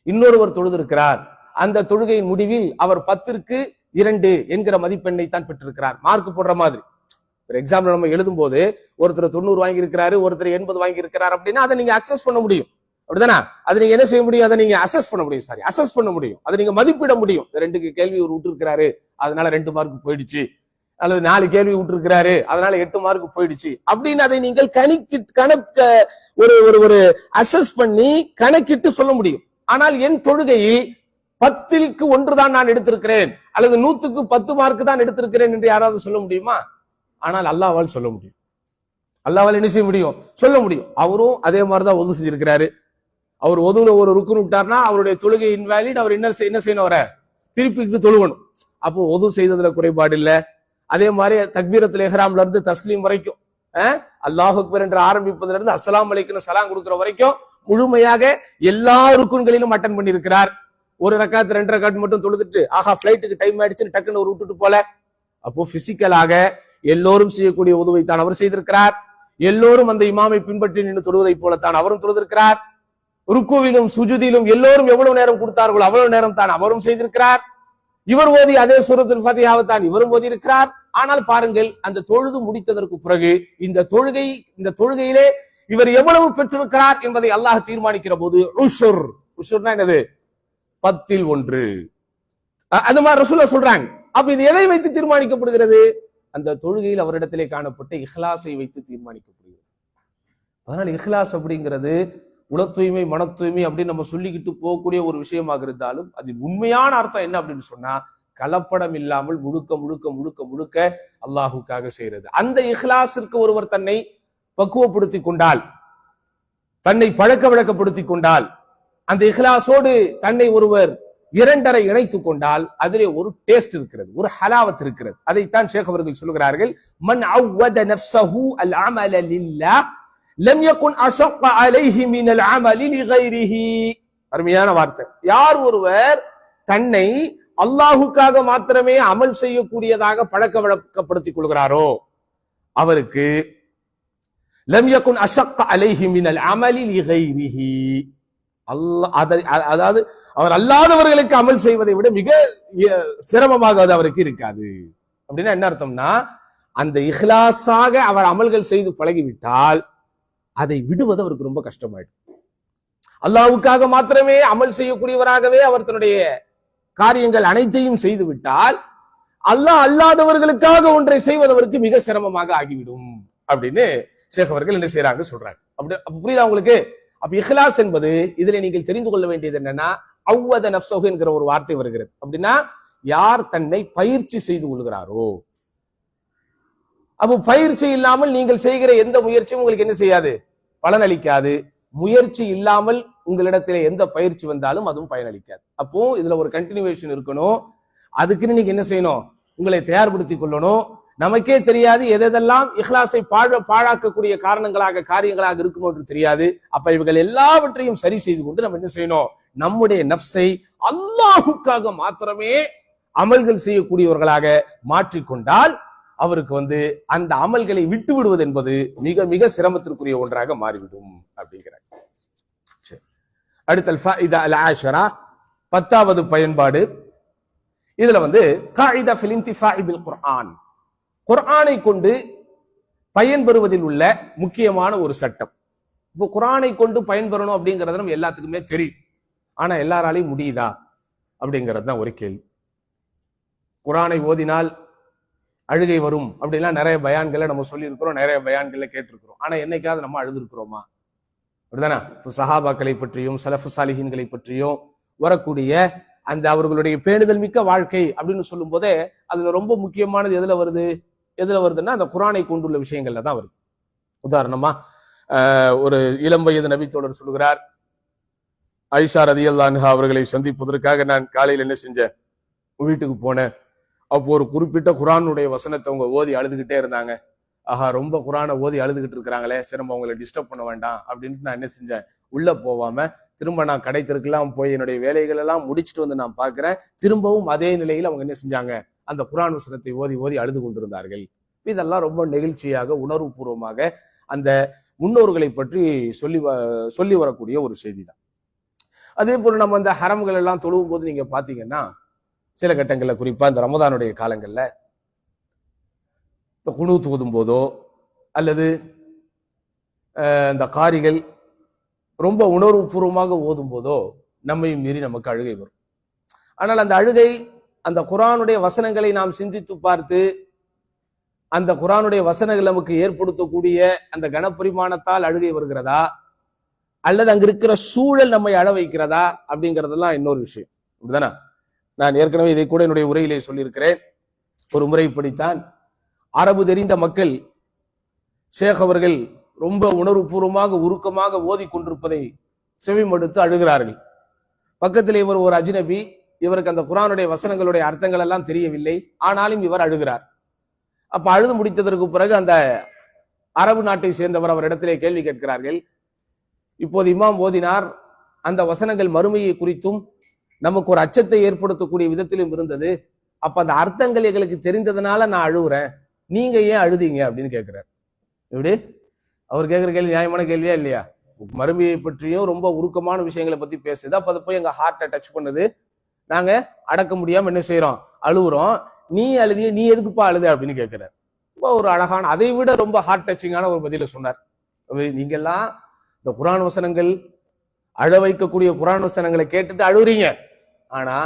Speaker 1: இன்னொருவர் தொழுது இருக்கிறார், அந்த தொழுகையின் முடிவில் அவர் 10ற்கு 2 என்கிற மதிப்பெண்ணை தான் பெற்றிருக்கிறார். மார்க் போடுற மாதிரி. ஒரு எக்ஸாம்பிள் நம்ம எழுதும் போது ஒருத்தர் 90 வாங்கி இருக்கிறாரு, ஒருத்தர் 80 வாங்கி இருக்கிறார் அப்படின்னா அதை நீங்க அக்சஸ் பண்ண முடியும். அப்படிதானே? அது நீங்க என்ன செய்ய முடியும்? அதை நீங்க அசஸ் பண்ண முடியும். அசஸ் பண்ண முடியும். அதை நீங்க மதிப்பிட முடியும். 2 கேள்வி ஒரு விட்டு இருக்கிறாரு, அதனால 2 மார்க் போயிடுச்சு, அல்லது 4 கேள்வி விட்டு இருக்கிறாரு, அதனால 8 மார்க் போயிடுச்சு அப்படின்னு அதை நீங்கள் ஒரு அசஸ் பண்ணி கணக்கிட்டு சொல்ல முடியும். ஆனால் என் தொழுகையில் 10ற்கு 1 தான் நான் எடுத்திருக்கிறேன், அல்லது 100க்கு 10 மார்க் தான் எடுத்திருக்கிறேன் என்று யாராவது சொல்ல முடியுமா? ஆனால் அல்லாஹ்வால் சொல்ல முடியும். அல்லாஹ்வால் என்ன செய்ய முடியும்? சொல்ல முடியும். அவரும் அதே மாதிரிதான் ஒது செஞ்சிருக்கிறாரு. அவர் ஒதுல ஒரு ருக்குன் விட்டார்னா அவருடைய தொழுகை இன்வாலிட். அவர் என்ன செய்யணும்? அவரை திருப்பிட்டு தொழுகணும். அப்போ ஒது செய்ததுல குறைபாடு இல்ல. அதே மாதிரி தக்பீரத்துல் இஹ்ராம்ல இருந்து தஸ்லீம் வரைக்கும், அல்லாஹ் அக்பர் என்று ஆரம்பிப்பதுல இருந்து அஸ்ஸலாமு அலைக்கும் சலாம் கொடுக்கிற வரைக்கும் முழுமையாக எல்லா ருக்குன்களிலும் அட்டன் பண்ணி இருக்கிறார். ஒரு ரக்காத் 2 ரக்காத் மட்டும் தொழுதுட்டு ஆஹா பிளைட்டுக்கு டைம் ஆயிடுச்சுன்னு டக்குன்னு ஒரு விட்டுட்டு போல. அப்போ பிசிக்கலாக எல்லோரும் செய்யக்கூடிய உதவை தான் அவர் செய்திருக்கிறார். எல்லோரும் அந்த இமாமை பின்பற்றி நின்று தொழுவதை போலத்தான் அவரும் தொழுதிருக்கிறார். ருக்குவிலும் சுஜுதிலும் எல்லோரும் எவ்வளவு நேரம் கொடுத்தார்களோ அவ்வளவு நேரம் தான் அவரும் செய்திருக்கிறார். இவர் ஓதி அதே சூரத்துல் ஃபாத்திஹாவை தான் இவரும் ஓதி இருக்கிறார். ஆனால் பாருங்கள், அந்த தொழுது முடித்ததற்கு பிறகு இந்த தொழுகையிலே இவர் எவ்வளவு பெற்றிருக்கிறார் என்பதை அல்லாஹ் தீர்மானிக்கிற போது உஷுர்னா என்னது? 10ல் 1. அந்த மாதிரி ரசூலுல்லாஹ் சொல்றாங்க. அப்ப இது எதை வைத்து தீர்மானிக்கப்படுகிறது? அந்த தொழுகையில் அவரிடத்திலே காணப்பட்ட இஹ்லாஸை வைத்து தீர்மானிக்கப்படுகிறது. அதனால இஹ்லாஸ் அப்படிங்கிறது உள தூய்மை, மன தூய்மை அப்படின்னு நம்ம சொல்லிக்கிட்டு போகக்கூடிய ஒரு விஷயமாக இருந்தாலும் அது உண்மையான அர்த்தம் என்ன அப்படின்னு சொன்னா, கலப்படம் இல்லாமல் முழுக்க முழுக்க முழுக்க முழுக்க அல்லாஹுக்காக செய்யறது. அந்த இஹ்லாஸிற்கு ஒருவர் தன்னை பக்குவப்படுத்தி கொண்டால், தன்னை பழக்க வழக்கப்படுத்திக் கொண்டால், அந்த இஹ்லாஸோடு தன்னை ஒருவர் 2 இணைத்துக் கொண்டால் அதிலே ஒரு டேஸ்ட் இருக்கிறது, ஒரு ஹலாவத் இருக்கிறது. அதைத்தான் ஷேக் அவர்கள் சொல்லுகிறார்கள், மன் அவ்வத நஃப்ஸஹு அல் அமல லில்லாஹ் லம் யகுன் அஷக்க அலைஹி மினல் அமலி லிகைரிஹி. அருமையான வார்த்தை. யார் ஒருவர் தன்னை அல்லாஹுக்காக மாத்திரமே அமல் செய்யக்கூடியதாக பழக்க வழக்கப்படுத்திக் கொள்கிறாரோ அவருக்கு லம் யகுன் அஷக்க அலைஹி மினல் அமலி லிகைரிஹி, அதாவது அவர் அல்லாதவர்களுக்கு அமல் செய்வதை விட மிக சிரமமாக அது அவருக்கு இருக்காது. அப்படின்னா என்ன அர்த்தம்னா, அந்த இஹ்லாஸாக அவர் அமல்கள் செய்து பழகிவிட்டால் அதை விடுவது அவருக்கு ரொம்ப கஷ்டமாயிடும். அல்லாஹ்வுக்காக மாத்திரமே அமல் செய்யக்கூடியவராகவே அவர் தன்னுடைய காரியங்கள் அனைத்தையும் செய்து விட்டால் அல்லாஹ் அல்லாதவர்களுக்காக ஒன்றை செய்வதற்கு மிக சிரமமாக ஆகிவிடும் அப்படின்னு ஷேக் அவர்கள் என்ன செய்யறாங்க சொல்றாங்க. அப்படி புரியுதா உங்களுக்கு? அப்ப இஹ்லாஸ் என்பது இதுல நீங்கள் தெரிந்து கொள்ள வேண்டியது என்னன்னா, அவ்வத நஃப்ஸஹு என்கிற ஒரு வார்த்தை வருகிறது. அப்படின்னா யார் தன்னை பயிற்சி செய்து கொள்கிறாரோ, அப்போ பயிற்சி இல்லாமல் நீங்கள் செய்கிற எந்த முயற்சியும் உங்களுக்கு என்ன செய்யாது? பலனளிக்காது. முயற்சி இல்லாமல் உங்களிடத்திலே எந்த பயிற்சி வந்தாலும் அதுவும் பயனளிக்காது. அப்போ இதுல ஒரு கண்டினியூவேஷன் இருக்கணும். அதுக்குன்னு நீங்க என்ன செய்யணும்? உங்களை தயார்படுத்திக் கொள்ளணும். நமக்கே தெரியாது எதெல்லாம் இஹ்லாஸை பாழாக்கக்கூடிய காரியங்களாக இருக்குமோ என்று தெரியாது. அப்ப இவர்கள் எல்லாவற்றையும் சரி செய்து கொண்டு நம்ம என்ன செய்யணும்? நம்முடைய நஃப்ஸை அல்லாஹுக்காக மாத்திரமே அமல்கள் செய்யக்கூடியவர்களாக மாற்றிக்கொண்டால் அவருக்கு அந்த அமல்களை விட்டு விடுவது என்பது மிக மிக சிரமத்திற்குரிய ஒன்றாக மாறிவிடும் அப்படிங்கிறார். அடுத்த ஃபாயிதா அல் ஆஷரா, 10வது பயன்பாடு. இதுல காயிதா ஃபில் இன்திஃபாஇ பில் குர்ஆன், குர்ஆனை கொண்டு பயன்பெறுவதில் உள்ள முக்கியமான ஒரு சட்டம். இப்போ குர்ஆனை கொண்டு பயன்பெறணும் அப்படிங்கிறது நம்ம எல்லாத்துக்குமே தெரியும். ஆனா எல்லாராலையும் முடியுதா அப்படிங்கிறது தான் ஒரு கேள்வி. குர்ஆனை ஓதினால் அழுகை வரும் அப்படின்லாம் நிறைய பயான்களை நம்ம சொல்லியிருக்கிறோம், நிறைய பயான்களை கேட்டிருக்கிறோம். ஆனா என்னைக்காவது நம்ம அழுது இருக்கிறோமா? அப்படிதானே? சஹாபாக்களை பற்றியும் சலஃபு சாலிஹீன்களை பற்றியும் வரக்கூடிய அந்த அவர்களுடைய பேணுதல் மிக்க வாழ்க்கை அப்படின்னு சொல்லும் போதே அதுல ரொம்ப முக்கியமானது எதுல வருதுன்னா அந்த குர்ஆனை கொண்டுள்ள விஷயங்கள்ல தான் வருது. உதாரணமா ஒரு இளம் வயது நபி தோழர் சொல்கிறார், ஆயிஷா ரலியல்லாஹு அன்ஹா அவர்களை சந்திப்பதற்காக நான் காலையில் என்ன செஞ்சேன், வீட்டுக்கு போனேன். அப்போ ஒரு குறிப்பிட்ட குர்ஆனுடைய வசனத்தை அவங்க ஓதி அழுதுகிட்டே இருந்தாங்க. ஆஹா, ரொம்ப குர்ஆனை ஓதி அழுதுகிட்டு இருக்கிறாங்களே, சரி நம்ம அவங்களை டிஸ்டர்ப் பண்ண வேண்டாம் அப்படின்ட்டு நான் என்ன செஞ்சேன், உள்ள போவாம திரும்ப நான் கடை தெருக்கெல்லாம் போய் என்னுடைய வேலைகள் எல்லாம் முடிச்சுட்டு வந்து நான் பார்க்கிறேன், திரும்பவும் அதே நிலையில் அவங்க என்ன செஞ்சாங்க, அந்த குர்ஆன் வசனத்தை ஓதி ஓதி அழுது கொண்டிருந்தார்கள். இதெல்லாம் ரொம்ப நெகிழ்ச்சியாக உணர்வுபூர்வமாக அந்த முன்னோர்களை பற்றி சொல்லி வரக்கூடிய ஒரு செய்தி தான். அதே போல நம்ம இந்த ஹரம்கள் எல்லாம் தொழுவும் போது நீங்க பாத்தீங்கன்னா சில கட்டங்கள்ல, குறிப்பா இந்த ரமதானுடைய காலங்கள்ல இந்த குனூத் ஓதும் போதோ அல்லது இந்த காரிகள் ரொம்ப உணர்வுபூர்வமாக ஓதும் போதோ நம்மையும் மீறி நமக்கு அழுகை வரும். ஆனால் அந்த அழுகை அந்த குர்ஆனுடைய வசனங்களை நாம் சிந்தித்து பார்த்து அந்த குர்ஆனுடைய வசனங்கள் நமக்கு ஏற்படுத்தக்கூடிய அந்த கனப்பரிமாணத்தால் அழுகை வருகிறதா அல்லது அங்க இருக்கிற சூழல் நம்மை அழ வைக்கிறதா அப்படிங்கிறதெல்லாம் இன்னொரு விஷயம். அப்படிதானே? நான் ஏற்கனவே இதை கூட என்னுடைய உரையிலே சொல்லியிருக்கிறேன். ஒரு முறை இப்படித்தான் அரபு தெரிந்த மக்கள் ஷேக் அவர்கள் ரொம்ப உணர்வுபூர்வமாக உருக்கமாக ஓதி கொண்டிருப்பதை செவிமடுத்து அழுகிறார்கள். பக்கத்தில் இவர் ஒரு அஜ்னபி, இவருக்கு அந்த குர்ஆனுடைய வசனங்களுடைய அர்த்தங்கள் எல்லாம் தெரியவில்லை, ஆனாலும் இவர் அழுகிறார். அப்ப அழுது முடித்ததற்கு பிறகு அந்த அரபு நாட்டை சேர்ந்தவர் அவரிடத்திலே கேள்வி கேட்கிறார்கள். இப்போது இமாம் ஓதினார், அந்த வசனங்கள் மறுமையை குறித்தும் நமக்கு ஒரு அச்சத்தை ஏற்படுத்தக்கூடிய விதத்திலும் இருந்தது. அப்ப அந்த அர்த்தங்கள் எங்களுக்கு தெரிந்ததுனால நான் அழுகுறேன், நீங்க ஏன் அழுதீங்க அப்படின்னு கேட்கிறார். எப்படி அவர் கேட்கிற கேள்வி நியாயமான கேள்வியா இல்லையா? மறுமையை பற்றியும் ரொம்ப உருக்கமான விஷயங்களை பத்தி பேசுது. அப்ப அது போய் எங்க ஹார்ட்டை டச் பண்ணுது, நாங்க அடக்க முடியாம என்ன செய்யறோம், அழுகுறோம். நீ அழுதிய, நீ எதுக்குப்பா அழுத அப்படின்னு கேட்கிறார். ரொம்ப ஒரு அழகான, அதை விட ரொம்ப ஹார்ட் டச்சிங்கான ஒரு பதில சொன்னார். நீங்கெல்லாம் இந்த குர்ஆன் வசனங்கள் அழ வைக்கக்கூடிய குர்ஆன் வசனங்களை கேட்டுட்டு அழுகுறீங்க, ஆனா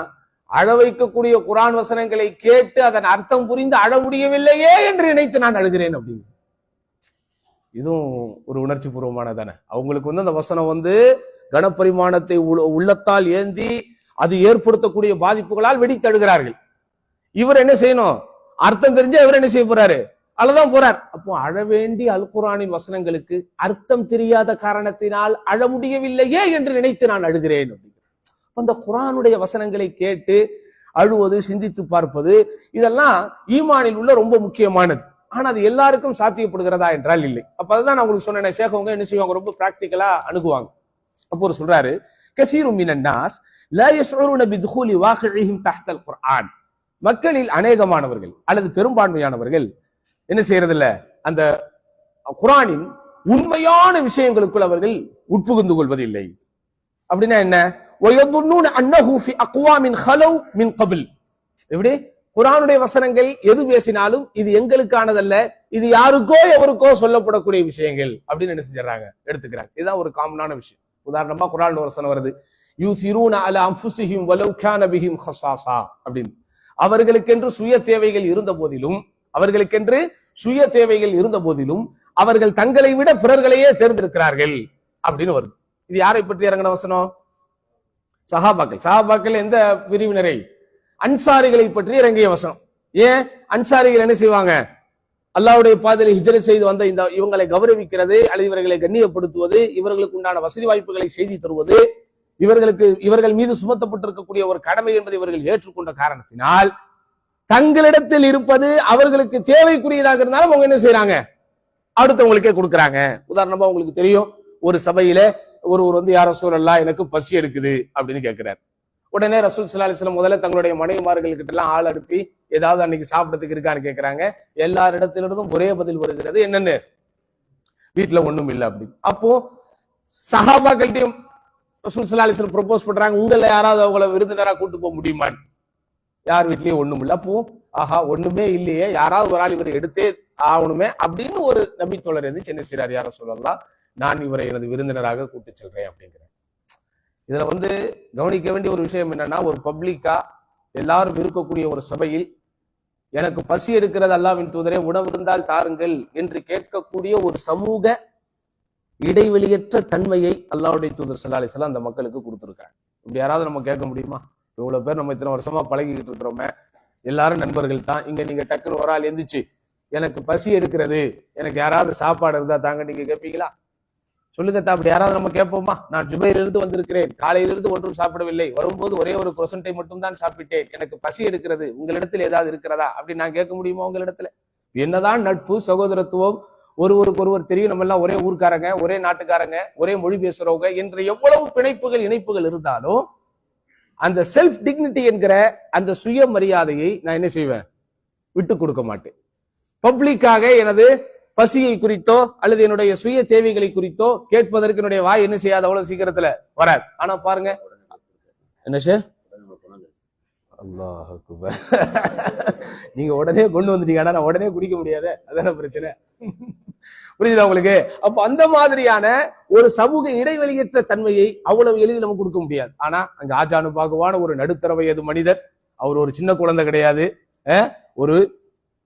Speaker 1: அழ வைக்கக்கூடிய குர்ஆன் வசனங்களை கேட்டு அதன் அர்த்தம் புரிந்து அழ முடியவில்லையே என்று நினைத்து நான் அழுகிறேன் அப்படின்னு. இதுவும் ஒரு உணர்ச்சி பூர்வமானதானே. அவங்களுக்கு அந்த வசனம் கனப்பரிமாணத்தை உள்ளத்தால் ஏந்தி அது ஏற்படுத்தக்கூடிய பாதிப்புகளால் வெடித்தழுகிறார்கள். இவர் என்ன செய்யணும், அர்த்தம் தெரிஞ்சு இவர் என்ன செய்ய போறாரு, அழதான் போறார். அப்போ அழ வேண்டி அல் குர்ஆனின் வசனங்களுக்கு அர்த்தம் தெரியாத காரணத்தினால் அழ முடியவில்லையே என்று நினைத்து நான் அழுகிறேன். அந்த குர்ஆனுடைய வசனங்களை கேட்டு அழுவது, சிந்தித்து பார்ப்பது, இதெல்லாம் ஈமானில் உள்ள ரொம்ப முக்கியமானது. ஆனா அது எல்லாருக்கும் சாத்தியப்படுகிறதா என்றால் இல்லை. அப்ப அதுதான் நான் உங்களுக்கு சொன்னேன், ஷேக் அவங்க என்ன செய்வாங்க, ரொம்ப பிராக்டிகலா அணுகுவாங்க. அப்போ ஒரு சொல்றாரு, கஸீரு மினன் நாஸ் லா யஷ்உருன பிதுகூலி வாகிஇஹிம் தஹ்தல் குர்ஆன். மக்களில் அநேகமானவர்கள் அல்லது பெரும்பான்மையானவர்கள் என்ன செய்யறது இல்ல, அந்த குர்ஆனின் உண்மையான விஷயங்களுக்குள் அவர்கள் உட்புகுந்து கொள்வதில்லை. அப்படின்னா என்ன, வயதுன்னூன அன்னஹு ஃபி அக்வாமின் ஹலவ் மின் கபில். எப்படி குர்ஆனுடைய வசனங்கள் எது பேசினாலும் இது எங்களுக்கானதல்ல, இது யாருக்கோ எவருக்கோ சொல்லப்படக்கூடிய விஷயங்கள் அப்படின்னு என்ன செஞ்சாங்க, எடுத்துக்கிறாங்க. இதுதான் ஒரு காமனான விஷயம். உதாரணமா குர்ஆன்ல ஒரு வசனம் வருது, யூசிரூன அலா அன்ஃபுஸிஹிம் வலவ் கான பிஹிம் ஹஸாஸா அப்படின்னு. அவர்களுக்கென்று சுய தேவைகள் இருந்த போதிலும் அவர்கள் தங்களை விட பிறர்களையே தேர்ந்தெடுக்கிறார்கள் அப்படின்னு வருது. இது யாரை பற்றி இறங்கின வசனம்? சஹாபாக்கள் எந்த பிரிவினரை? அன்சாரிகளை பற்றி இறங்கிய வசனம். ஏன் அன்சாரிகள் என்ன செய்வாங்க, அல்லாஹ்வுடைய பாதையில் ஹிஜ்ரத் செய்து வந்த இந்த இவங்களை கௌரவிக்கிறது அல்லது இவர்களை கண்ணியப்படுத்துவது, இவர்களுக்கு உண்டான வசதி வாய்ப்புகளை செய்து தருவது, இவர்கள் மீது சுமத்தப்பட்டிருக்கக்கூடிய ஒரு கடமை என்பதை இவர்கள் ஏற்றுக்கொண்ட காரணத்தினால் தங்களிடத்தில் இருப்பது அவர்களுக்கு தேவைக்குரியதாக இருந்தாலும் அவங்க என்ன செய்யறாங்க, அடுத்தவங்களுக்கே கொடுக்குறாங்க. உதாரணமா உங்களுக்கு தெரியும், ஒரு சபையில ஒருவர் யார் ரசூலல்லாஹ் எனக்கு பசி எடுக்குது அப்படின்னு கேட்கிறார். உடனே ரசூல் ஸல்லல்லாஹு அலைஹி வஸல்லம் முதல்ல தங்களுடைய மனைவிமார்கள்கிட்ட எல்லாம் ஆள் அனுப்பி ஏதாவது அன்னைக்கு சாப்பிடறதுக்கு இருக்கான்னு கேட்கிறாங்க. எல்லாரிடத்திலிருந்தும் ஒரே பதில் வருகிறது, என்னன்னு, வீட்டுல ஒண்ணும் இல்லை அப்படின்னு. அப்போ சஹாபாக்கள்கிட்டையும் ரசூல் ஸல்லல்லாஹு அலைஹி வஸல்லம் ப்ரொபோஸ் பண்றாங்க, உங்களை யாராவது அவங்கள விருந்தினரா கூட்டு போக முடியுமான்னு. யார் வீட்லயும் ஒண்ணும் இல்லை. அப்போ ஆஹா ஒண்ணுமே இல்லையே, யாராவது ஒரு ஆள் இவரை எடுத்தே ஆகணுமே அப்படின்னு ஒரு நபி தோழர் எது என்ன செய்றார், யார சொல்லலாம், நான் இவரை எனது விருந்தினராக கூட்டு செல்றேன் அப்படிங்கிறேன். இதுல கவனிக்க வேண்டிய ஒரு விஷயம் என்னன்னா, ஒரு பப்ளிக்கா எல்லாரும் இருக்கக்கூடிய ஒரு சபையில் எனக்கு பசி எடுக்கிறது அல்லாஹ்வின் தூதரே உணவு இருந்தால் தாருங்கள் என்று கேட்கக்கூடிய ஒரு சமூக இடைவெளியற்ற தன்மையை அல்லாஹ்வுடைய தூதர் ஸல்லல்லாஹு அலைஹி வஸல்லம் அந்த மக்களுக்கு கொடுத்துருக்காங்க. இப்படி யாராவது நம்ம கேட்க முடியுமா? இவ்வளவு பேர் நம்ம இத்தனை வருஷமா பழகிக்கிட்டு இருக்கிறோமே, எல்லாரும் நண்பர்கள் தான். இங்க நீங்க டக்குன்னு ஒரு ஆள் எந்திரிச்சு எனக்கு பசி எடுக்கிறது, எனக்கு யாராவது சாப்பாடு இருந்தா தாங்க, நீங்க கேட்பீங்களா? சொல்லுங்க தான். அப்படி யாராவது நம்ம கேட்போமா? நான் ஜுபைரிலிருந்து வந்திருக்கிறேன், காலையிலிருந்து ஒன்றும் சாப்பிடவில்லை, வரும்போது ஒரே ஒரு குரோசன்ட்டை மட்டும் தான் சாப்பிட்டேன், எனக்கு பசி எடுக்கிறது, உங்களிடத்தில் ஏதாவது இருக்கிறதா அப்படி நான் கேட்க முடியுமா? உங்களிடத்துல என்னதான் நட்பு சகோதரத்துவம், ஒருவருக்கு ஒருவர் தெரியும், நம்ம எல்லாம் ஒரே ஊர்க்காரங்க, ஒரே நாட்டுக்காரங்க, ஒரே மொழி பேசுறவங்க என்ற எவ்வளவு பிணைப்புகள் இணைப்புகள் இருந்தாலும் அந்த செல்ஃப் டிக்னிட்டி என்கிற அந்த சுய மரியாதையை நான் என்ன செய்வேன்? விட்டு கொடுக்க மாட்டேன். பப்ளிக்காக எனது பசியை குறித்தோ அல்லது என்னுடைய சுய தேவைகளை குறித்தோ கேட்பதற்கு என்னுடைய வாய் என்ன செய்யாது, அவ்வளவு சீக்கிரத்துல வராது. ஆனா பாருங்க என்ன சார், அல்லாஹ் அக்பர், நீங்க உடனே கொண்டு வந்துட்டீங்க, ஆனா நான் உடனே குடிக்க முடியாது, அதான பிரச்சனை. புரியுதா உங்களுக்கு? அப்ப அந்த மாதிரியான ஒரு சமூக இடைவெளியற்ற தன்மையை அவ்வளவு எளிதில் நம்ம கொடுக்க முடியாது. ஆனா அங்க ஆஜானுபாகுவான ஒரு நடுத்தர வயது மனிதர், அவர் ஒரு சின்ன குழந்தை கிடையாது, ஒரு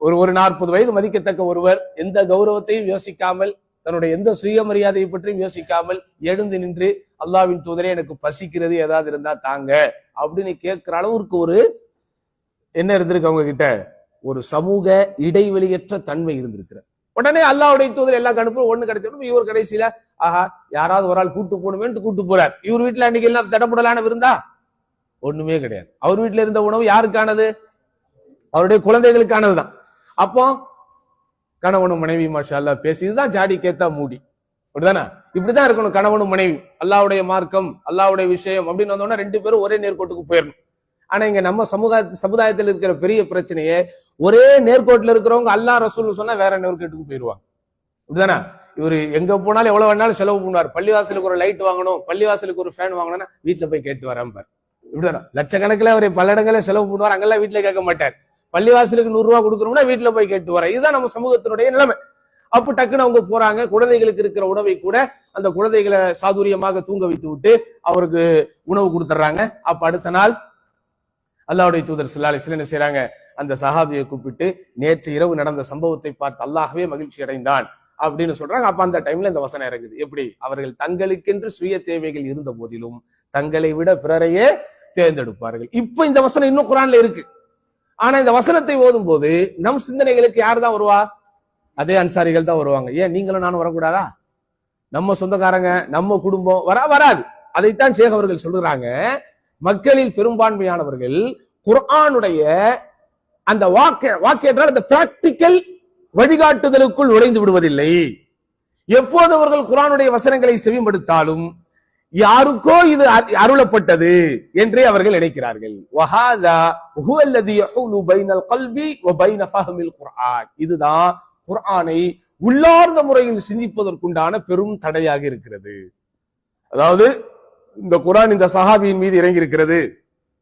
Speaker 1: ஒரு 40 வயது மதிக்கத்தக்க ஒருவர், எந்த கௌரவத்தையும் யோசிக்காமல், தன்னுடைய எந்த சுயமரியாதையை பற்றியும் யோசிக்காமல் எழுந்து நின்று அல்லாஹ்வின் தூதரே எனக்கு பசிக்கிறது, ஏதாவது இருந்தா தாங்க அப்படின்னு கேட்கிற அளவுக்கு ஒரு என்ன இருந்திருக்கு அவங்க கிட்ட, ஒரு சமூக இடைவெளியற்ற தன்மை இருந்திருக்கிற. உடனே அல்லாஹ்வுடைய தூதர் எல்லா கணுப்பும் ஒண்ணு கிடைச்சிடும். இவர் கடைசியில ஆஹா யாராவது ஒரு ஆள் கூட்டு போகணுமேன்ட்டு கூட்டு போறார். இவர் வீட்டுல அன்னைக்கு எல்லாம் தடபுடலான விருந்தா? ஒண்ணுமே கிடையாது. அவர் வீட்டுல இருந்த உணவு யாருக்கானது? அவருடைய குழந்தைகளுக்கானதுதான். அப்போ கணவனும் மனைவி மாஷா அல்லாஹ் பேசி, இதுதான் ஜாடி கேத்தா மூடி, அப்படிதானே? இப்படிதான் இருக்கணும் கணவனும் மனைவி. அல்லாஹ்வுடைய மார்க்கம், அல்லாஹ்வுடைய விஷயம் அப்படின்னு வந்தோம்னா ரெண்டு பேரும் ஒரே நேர்கோட்டுக்கு போயிடணும். ஆனா இங்க நம்ம சமுதாயத்தில் இருக்கிற பெரிய பிரச்சனையே, ஒரே நேர்கோட்டில் இருக்கிறவங்க அல்லாஹ் ரசூல் சொன்னா வேற நேர்கோட்டுக்கு போயிருவாங்க, அப்படிதானே? இவரு எங்க போனாலும் எவ்வளவு வேணாலும் செலவு பண்ணுவார். பள்ளிவாசலுக்கு ஒரு லைட் வாங்கணும், பள்ளிவாசலுக்கு ஒரு ஃபேன் வாங்கணும்னா வீட்டுல போய் கேட்டு வராம்பார், இப்படிதானே? லட்சக்கணக்கில் அவர் பல இடங்களில் செலவு பண்ணுவார், அங்கெல்லாம் வீட்டுல கேட்க மாட்டார். பள்ளிவாசலுக்கு 100 ரூபாய் கொடுக்கணும்னா வீட்டுல போய் கேட்டு வர. இதுதான் நம்ம சமூகத்தினுடைய நிலைமை. அப்ப டக்குன்னு அவங்க போறாங்க, குழந்தைகளுக்கு இருக்கிற உணவை கூட அந்த குழந்தைகளை சாதுரியமாக தூங்க வைத்து விட்டு அவருக்கு உணவு கொடுத்துட்றாங்க. அப்ப அடுத்த நாள் அல்லாஹ்வுடைய தூதர் ஸல்லல்லாஹு அலைஹி வஸல்லம் என்ன செய்றாங்க, அந்த சஹாபியை கூப்பிட்டு நேற்று இரவு நடந்த சம்பவத்தை பார்த்து அல்லாஹ்வே மகிழ்ச்சி அடைந்தான் அப்படின்னு சொல்றாங்க. அப்ப அந்த டைம்ல இந்த வசனம் இறங்குது. எப்படி? அவர்கள் தங்களுக்கென்று சுய தேவைகள் இருந்த போதிலும் தங்களை விட பிறரையே தேர்ந்தெடுப்பார்கள். இப்ப இந்த வசனம் இன்னும் குர்ஆன்ல இருக்கு. ஆனா இந்த வசனத்தை ஓதும் போது நம் சிந்தனைகளுக்கு யார் தான் வருவா? அதே அன்சாரிகள் தான் வருவாங்க. ஏன் நீங்களும் நானும் வரக்கூடாதா? நம்ம சொந்தக்காரங்க, நம்ம குடும்பம் வராது. அதைத்தான் ஷேக் அவர்கள் சொல்றாங்க. மக்களில் பெரும்பான்மையானவர்கள் குர்ஆனுடைய அந்த வாக்கியத்தால் அந்த பிராக்டிக்கல் வழிகாட்டுதலுக்குள் நுழைந்து விடுவதில்லை. எப்போது அவர்கள் குர்ஆனுடைய வசனங்களை செவிமடுத்தாலும் யாருக்கோ இது அருளப்பட்டது என்றே அவர்கள் நினைக்கிறார்கள். வஹாதா ஹுவல்லதி யஹூலு பைனல் கல்பி வ பைன ஃபஹ்மில் குர்ஆன். இதுதான் குர்ஆனை உள்ளார்ந்த முறையில் சிந்திப்பதற்குண்டான பெரும் தடையாக இருக்கிறது. அதாவது இந்த குர்ஆன் இந்த சஹாபியின் மீது இறங்கி இருக்கிறது,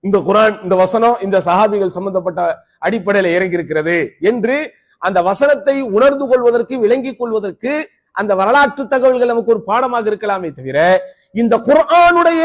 Speaker 1: இந்த குர்ஆன் இந்த வசனம் இந்த சஹாபிகள் சம்பந்தப்பட்ட அடிப்படையில் இறங்கி இருக்கிறது என்று அந்த வசனத்தை உணர்ந்து கொள்வதற்கு, விளங்கிக் கொள்வதற்கு அந்த வரலாற்று தகவல்கள் நமக்கு ஒரு பாடமாக இருக்கலாமே தவிர, இந்த குர்ஆனுடைய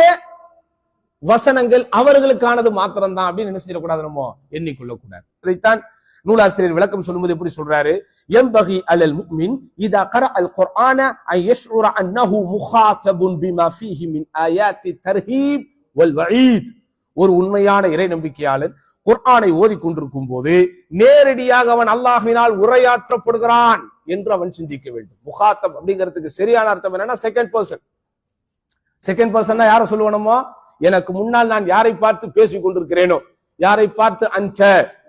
Speaker 1: வசனங்கள் அவர்களுக்கானது மாத்திரம்தான் அப்படின்னு என்ன செய்யக்கூடாது, நம்ம எண்ணிக்கொள்ளக்கூடாது. அதைத்தான் நூலாசிரியர் விளக்கம் சொல்லும்போது எப்படி சொல்றாரு, யம்பகி அலல் முஃமின் இதா கரஅல் குர்ஆன அன் யஷ்உர அன்னஹு முகாதபுன் பிமா ஃபீஹி மின் ஆயாத்தி தர்ஹீப் வல் வஈத். ஒரு உண்மையான இறை நம்பிக்கையாளர் குர்ஆனை ஓதிக்கொண்டிருக்கும் போது நேரடியாக அவன் அல்லாஹ்வினால் உரையாற்றப்படுகிறான் என்று அவன் சிந்திக்க வேண்டும். முகாத்தப் அப்படிங்கிறதுக்கு சரியான அர்த்தம் என்னன்னா செகண்ட் பர்சன். செகண்ட் பர்சன் யார சொல்லுவனமோ, எனக்கு முன்னால் நான் யாரை பார்த்து பேசிக் கொண்டிருக்கிறேனோ, யாரை பார்த்து அன்ச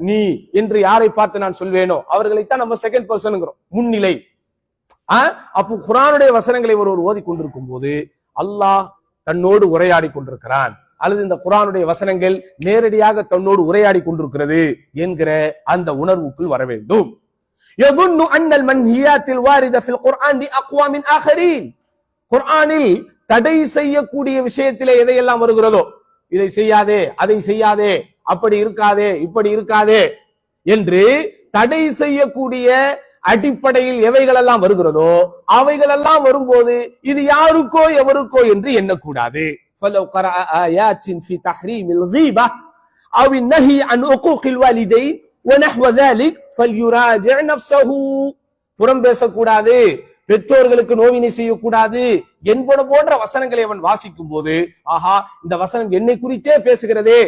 Speaker 1: நீ என்று யாரை பார்த்து நான் சொல்வேனோ அவர்களைத்தான் நம்ம செகண்ட் பர்சன்ங்கிறோம், முன்னிலை. அப்போ குர்ஆனுடைய வசனங்களை ஒருவர் ஓதிக்கொண்டிருக்கும் போது அல்லாஹ் தன்னோடு உரையாடி கொண்டிருக்கிறான், அல்லது இந்த குர்ஆனுடைய வசனங்கள் நேரடியாக தன்னோடு உரையாடி கொண்டிருக்கிறது என்கிற அந்த உணர்வுக்குள் வர வேண்டும். يظن أن المنهيات الواردة في القرآن أقوى من آخرين. குர்ஆனில் தடை செய்யக்கூடிய விஷயத்திலே எதையெல்லாம் வருகிறதோ, இதை செய்யாதே, அதை செய்யாதே, அப்படி இருக்காதே, இப்படி இருக்காதே என்று தடை செய்யக்கூடிய அடிப்படையில் எவைகளெல்லாம் வருகிறதோ அவைகளெல்லாம் வரும்போது இது யாருக்கோ எவருக்கோ என்று எண்ணக்கூடாது. فلو قرأ آيات في تحريم الغيبة أو النهي عن حقوق الوالدين ونحو ذلك فليراجع نفسه. புறம் பேசக்கூடாது, பெற்றோர்களுக்கு நோவினை செய்யக்கூடாது என்பன போன்ற வசனங்களை அவன் வாசிக்கும் போது, ஆஹா, இந்த வசனம் என்னை குறித்தே பேசுகிறதே,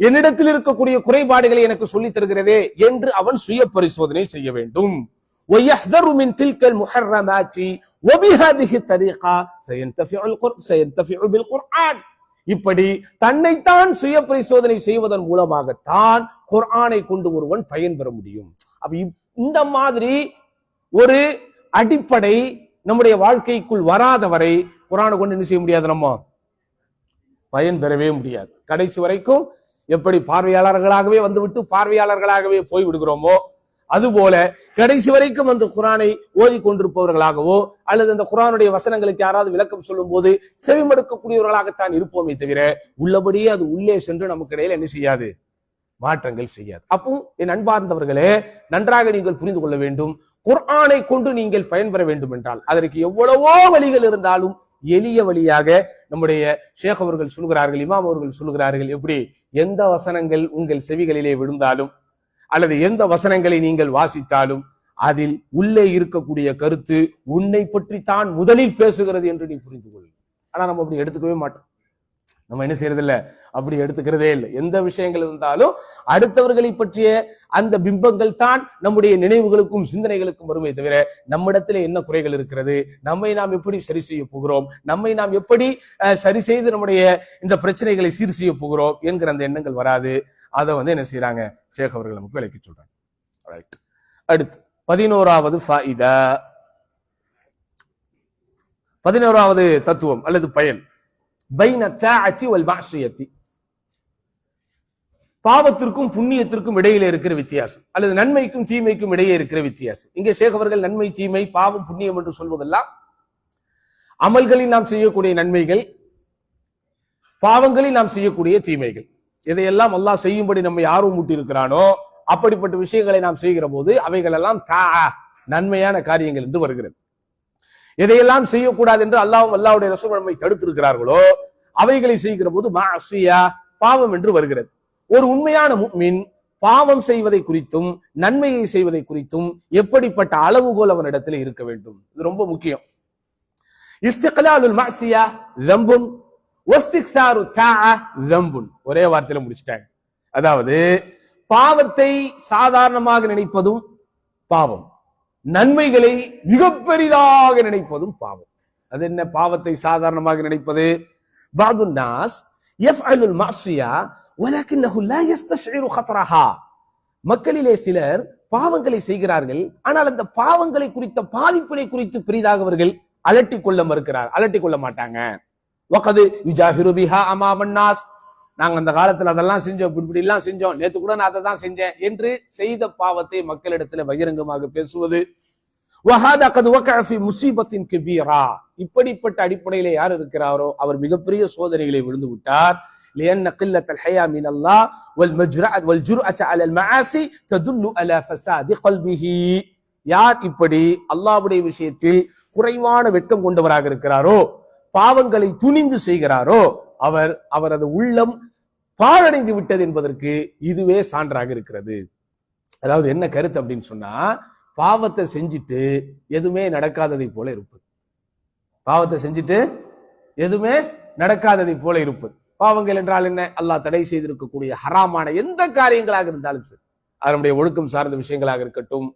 Speaker 1: என்னிடத்தில் இருக்கக்கூடிய குறைபாடுகளை எனக்கு சொல்லித் தருகிறதே என்று அவன் சுய பரிசோதனை செய்ய வேண்டும். இப்படி தன்னைத்தான் சுய பரிசோதனை செய்வதன் மூலமாகத்தான் குர்ஆனை கொண்டு ஒருவன் பயன்பெற முடியும். அப்ப இந்த மாதிரி ஒரு அடிப்படை நம்முடைய வாழ்க்கைக்குள் வராதவரை குர்ஆனை கொண்டு என்ன செய்ய முடியாது, நம்ம பயன் பெறவே முடியாது. கடைசி வரைக்கும் எப்படி பார்வையாளர்களாகவே வந்துவிட்டு பார்வையாளர்களாகவே போய் விடுகிறோமோ, அதுபோல கடைசி வரைக்கும் அந்த குர்ஆனை ஓதி கொண்டிருப்பவர்களாகவோ அல்லது அந்த குர்ஆனுடைய வசனங்களுக்கு யாராவது விளக்கம் சொல்லும் போது செவிமடுக்கக்கூடியவர்களாகத்தான் இருப்போமே தவிர உள்ளபடியே அது உள்ளே சென்று நமக்கு இடையில என்ன செய்யாது, மாற்றங்கள் செய்யாது. அப்போ என் அன்பார்ந்தவர்களே, நன்றாக நீங்கள் புரிந்து கொள்ள வேண்டும், குர்ஆனை கொண்டு நீங்கள் பயன்பெற வேண்டும் என்றால் அதற்கு எவ்வளவோ வழிகள் இருந்தாலும் எளிய வழியாக நம்முடைய ஷேக் அவர்கள் சொல்கிறார்கள், இமாம் அவர்கள் சொல்கிறார்கள், எப்படி எந்த வசனங்கள் உங்கள் செவிகளிலே விழுந்தாலும் அல்லது எந்த வசனங்களை நீங்கள் வாசித்தாலும் அதில் உள்ளே இருக்கக்கூடிய கருத்து உன்னை பற்றி தான் முதலில் பேசுகிறது என்று நீ புரிந்து கொள். ஆனா நம்ம அப்படி எடுத்துக்கவே மாட்டோம். நம்ம என்ன செய்யறது இல்ல, அப்படி எடுத்துக்கிறதே இல்லை. எந்த விஷயங்கள் இருந்தாலும் அடுத்தவர்களை பற்றிய அந்த பிம்பங்கள் தான் நம்முடைய நினைவுகளுக்கும் சிந்தனைகளுக்கும் வருமே தவிர நம்மிடத்துல என்ன குறைகள் இருக்கிறது, நம்மை நாம் எப்படி சரி செய்ய போகிறோம், நம்மை நாம் எப்படி சரி செய்து நம்முடைய இந்த பிரச்சனைகளை சீர் செய்ய போகிறோம் என்கிற அந்த எண்ணங்கள் வராது. அதை என்ன செய்யறாங்க, ஷேக் அவர்கள் நமக்கு விளக்கி சொல்றாங்க. அடுத்து 11வது ஃபாயிதா, 11வது தத்துவம் அல்லது பயன், பைன தாஅத்தி வல் மஅசியத்தி, பாவத்திற்கும் புண்ணியத்திற்கும் இடையிலே இருக்கிற வித்தியாசம் அல்லது நன்மைக்கும் தீமைக்கும் இடையே இருக்கிற வித்தியாசம். இங்கே ஷேக் அவர்கள் நன்மை தீமை பாவம் புண்ணியம் என்று சொல்வதெல்லாம் அமல்களில் நாம் செய்யக்கூடிய நன்மைகள், பாவங்களில் நாம் செய்யக்கூடிய தீமைகள், இதையெல்லாம் அல்லாஹ் செய்யும்படி நம்மை ஆர்வம் ஊட்டி இருக்கிறானோ அப்படிப்பட்ட விஷயங்களை நாம் செய்கிற போது அவைகள் எல்லாம் நன்மையான காரியங்கள் என்று வருகிறது. எதையெல்லாம் செய்யக்கூடாது என்று அல்லாஹ்வும் அல்லாஹ்வுடைய ரசூல் நம்மை தடுத்திருக்கிறார்களோ அவைகளை செய்கிற போது மஅசியா பாவம் என்று வருகிறது. ஒரு உண்மையான முஃமின் பாவம் செய்வதை குறித்தும் நன்மையை செய்வதை குறித்தும் எப்படிப்பட்ட அளவுகோல் அவனிடத்தில் இருக்க வேண்டும், இது ரொம்ப முக்கியம். இஸ்திக்லாலுல் மஅசியா ذنبுன் வஸ்திக்சாரு தாஅ ذنبுன், ஒரே வார்த்தையில முடிச்சிட்டாங்க. அதாவது பாவத்தை சாதாரணமாக நினைப்பதும் பாவம், நன்மைகளை மிக பெரிதாக நினைப்பதும் பாவம். அது என்ன பாவத்தை சாதாரணமாக நினைப்பது? பாதுன் நாஸ் யஃஅலுல் மஅசியா வலக்கின்னஹு லா யஸ்தஷ்இரு خطرஹா, மக்களிலே சிலர் பாவங்களை செய்கிறார்கள், ஆனால் அந்த பாவங்களை குறித்த பாதிப்பினை குறித்து பெரிதாக அவர்கள் அலட்டிக் கொள்ள மாட்டாங்க. வகது யுஜாஹிரு பிஹா அமாமன் நாஸ், நாங்க அந்த காலத்துல அதெல்லாம் செஞ்சோம், இப்படி எல்லாம் செஞ்சோம், நேத்து கூட நான் அதை தான் செஞ்சேன் என்று செய்த பாவத்தை மக்களிடத்துல பகிரங்கமாக பேசுவது. வஹாதா கத் வகஅ ஃபீ முஸீபத்தின் கபீரா, இப்படிப்பட்ட அடிப்படையிலே யார் இருக்கிறாரோ அவர் மிகப்பெரிய சோதனைகளை விழுந்து விட்டார். لأن قلة الحياء من الله والجرأة على المعاصي تدل على فساد قلبه, யார் இப்படி அல்லாஹ்வுடைய விஷயத்தில் குறைவான வெட்கம் கொண்டவராக இருக்கிறாரோ, பாவங்களை துணிந்து செய்கிறாரோ அவரது உள்ளம் பாழடைந்து விட்டது என்பதற்கு இதுவே சான்றாக இருக்கிறது. அதாவது என்ன கருத்து அப்படின்னு சொன்னா, பாவத்தை செஞ்சுட்டு எதுவுமே நடக்காததை போல இருப்பது, பாவத்தை செஞ்சுட்டு எதுவுமே நடக்காததை போல இருப்பது. பாவங்கள் என்றால் என்ன? அல்லாஹ் தடை செய்திருக்கக்கூடிய ஹராமான எந்த காரியங்களாக இருந்தாலும் சரி, அதனுடைய ஒழுக்கம் சார்ந்த விஷயங்களாக இருக்கட்டும்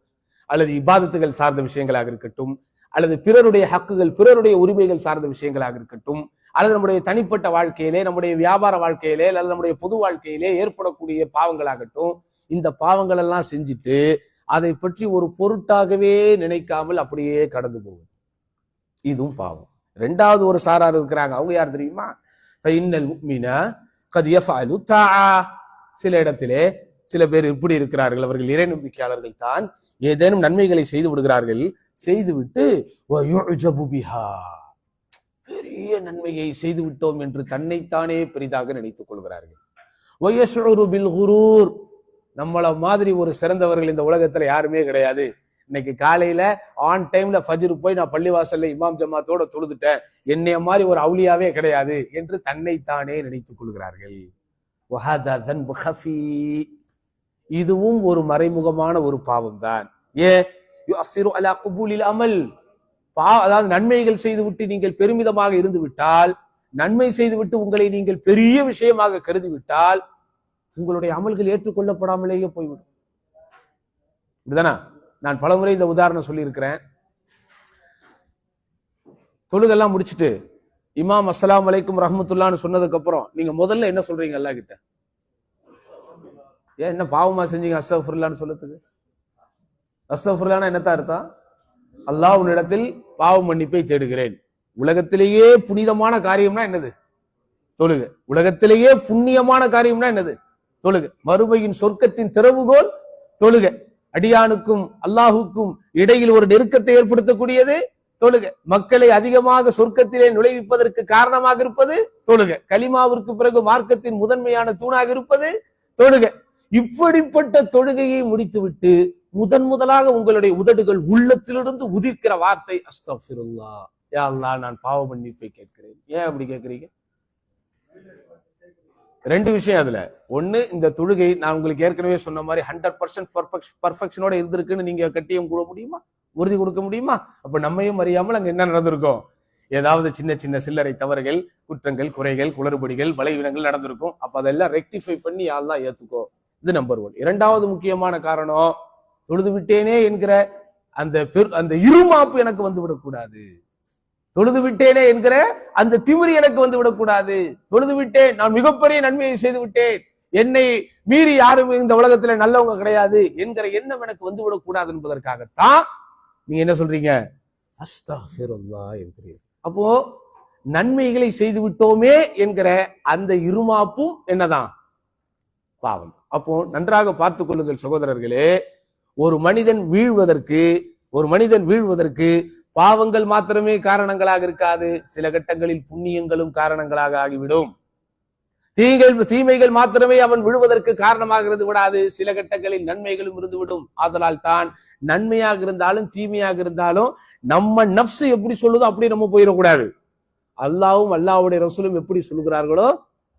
Speaker 1: அல்லது இபாதத்துகள் சார்ந்த விஷயங்களாக இருக்கட்டும் அல்லது பிறருடைய ஹக்குகள் பிறருடைய உரிமைகள் சார்ந்த விஷயங்களாக இருக்கட்டும் அல்லது நம்முடைய தனிப்பட்ட வாழ்க்கையிலே நம்முடைய வியாபார வாழ்க்கையிலே அல்லது நம்முடைய பொது வாழ்க்கையிலே ஏற்படக்கூடிய பாவங்களாகட்டும், இந்த பாவங்கள் எல்லாம் செஞ்சுட்டு அதை பற்றி ஒரு பொருட்டாகவே நினைக்காமல் அப்படியே கடந்து போகும், இதுவும் பாவம். ரெண்டாவது ஒரு சாரார் இருக்கிறாங்க, அவங்க யார் தெரியுமா? ஃபைன்னல் முஃமின கத் யஃஅலு தாஆ, சில இடத்திலே சில பேர் இப்படி இருக்கிறார்கள், அவர்கள் இறை நம்பிக்கையாளர்கள் தான், ஏதேனும் நன்மைகளை செய்து விடுகிறார்கள், செய்துவிட்டு வயுஜபு பிஹா, பெரிய நன்மையை செய்து விட்டோம் என்று தன்னைத்தானே பெரிதாக நினைத்துக் கொள்கிறார்கள். வயஷ்உரு பில் குரூர், நம்மள மாதிரி ஒரு சிறந்தவர்கள் இந்த உலகத்துல யாருமே கிடையாது, இன்னைக்கு காலையில ஆன் டைம்ல ஃபஜ்ர் போய் நான் பள்ளிவாசல்ல இமாம் ஜமாத்தோட தொழுதுட்டேன், என்னைய மாதிரி ஒரு அவுலியாவே கிடையாது என்று தன்னைத்தானே நினைத்துக் கொள்கிறார்கள். வஹதா தன்பு ஹஃபீ, இதுவும் ஒரு மறைமுகமான ஒரு பாவம் தான். யுஅஸ்ஸிரு அலா குபூலில் அமல், அதாவது நன்மைகள் செய்துவிட்டு நீங்கள் பெருமிதமாக இருந்து விட்டால், நன்மை செய்துவிட்டு உங்களை நீங்கள் பெரிய விஷயமாக கருதிவிட்டால் உங்களுடைய அமல்கள் ஏற்றுக்கொள்ளப்படாமலேயே போய்விடும். இதுதானா? நான் பலமுறை இந்த உதாரணம் சொல்லி இருக்கிறேன். தொழுகெல்லாம் முடிச்சுட்டு இமாம் அஸ்ஸலாமு அலைக்கும் ரஹ்மத்துல்லான்னு சொன்னதுக்கு அப்புறம் நீங்க முதல்ல என்ன சொல்றீங்க? அல்லாஹ் கிட்ட ஏன் என்ன பாவமா செஞ்சீங்க அஸ்தக்ஃபிருல்லான்னு சொல்லத்துக்கு? அஸ்தக்ஃபிருல்லானா என்னத்தான் அர்த்தம்? அல்லாஹ் உன்னிடத்தில் பாவ மன்னிப்பை தேடுகிறேன். உலகத்திலேயே புனிதமான காரியம்னா என்னது? தொழுக. உலகத்திலேயே புண்ணியமான காரியம்னா என்னது? தொழுக. மறுமையின் சொர்க்கத்தின் திறவுகோல் தொழுக. அடியானுக்கும் அல்லாஹுக்கும் இடையில் ஒரு நெருக்கத்தை ஏற்படுத்தக்கூடியது தொழுக. மக்களை அதிகமாக சொர்க்கத்திலே நுழைவிப்பதற்கு காரணமாக இருப்பது தொழுக. கலிமாவிற்கு பிறகு மார்க்கத்தின் முதன்மையான தூணாக இருப்பது தொழுக. இப்படிப்பட்ட தொழுகையை முடித்துவிட்டு முதலாக உங்களுடைய உதடுகள் உள்ளத்திலிருந்து உதிர்க்கிற வார்த்தை அஸ்தக்ஃபிருல்லாஹ், யா அல்லாஹ் நான் பாவ மன்னிப்பை கேட்கிறேன். ஏன் அப்படி கேட்கிறீங்க? ரெண்டு விஷயம் அதுல. ஒண்ணு, இந்த தொழுகை நான் உங்களுக்கு ஏற்கனவே சொன்ன மாதிரி 100% பர்ஃபெக்ஷனோட இருந்திருக்குன்னு நீங்க கட்டியம் கூட முடியுமா? உறுதி கொடுக்க முடியுமா? அப்ப நம்மையும் அறியாமல் அங்க என்ன நடந்திருக்கும்? ஏதாவது சின்ன சின்ன சில்லறை தவறுகள், குற்றங்கள், குறைகள், குளறுபடிகள், பலவீனங்கள் நடந்திருக்கும். அப்ப அதெல்லாம் ரெக்டிஃபை பண்ணி யா அல்லாஹ் ஏத்துக்கோ. இது நம்பர் 1. இரண்டாவது முக்கியமான காரணம், தொழுது விட்டேனே என்கிற அந்த இருமாப்பு எனக்கு வந்து விடக்கூடாது. தொழுது விட்டேனே என்கிற அந்த திமிரி எனக்கு வந்து விடக்கூடாது. தொழுது விட்டேன், நான் மிகப்பெரிய நன்மையை செய்து விட்டேன், என்னை மீறி யாரும் இந்த உலகத்துல நல்லவங்க கிடையாது என்கிற எண்ணம் எனக்கு வந்து விடக்கூடாது என்பதற்காகத்தான் நீங்க என்ன சொல்றீங்க? அஸ்தக்ஃபிருல்லாஹ் என்கிறீர்கள். அப்போ நன்மைகளை செய்து விட்டோமே என்கிற அந்த இருமாப்பும் என்னதான்? பாவம். அப்போ நன்றாக பார்த்துக் கொள்ளுங்கள் சகோதரர்களே. ஒரு மனிதன் வீழ்வதற்கு பாவங்கள் மாத்திரமே காரணங்களாக இருக்காது. சில கட்டங்களில் புண்ணியங்களும் காரணங்களாக ஆகிவிடும். தீமைகள் மாத்திரமே அவன் விழுவதற்கு காரணமாக விடாது. சில கட்டங்களில் நன்மைகளும் இருந்துவிடும். ஆதலால் தான் நன்மையாக இருந்தாலும் தீமையாக இருந்தாலும் நம்ம நப்சு எப்படி சொல்லுதோ அப்படி நம்ம போயிடக்கூடாது. அல்லாஹ்வும் அல்லாஹ்வுடைய ரசூலும் எப்படி சொல்லுகிறார்களோ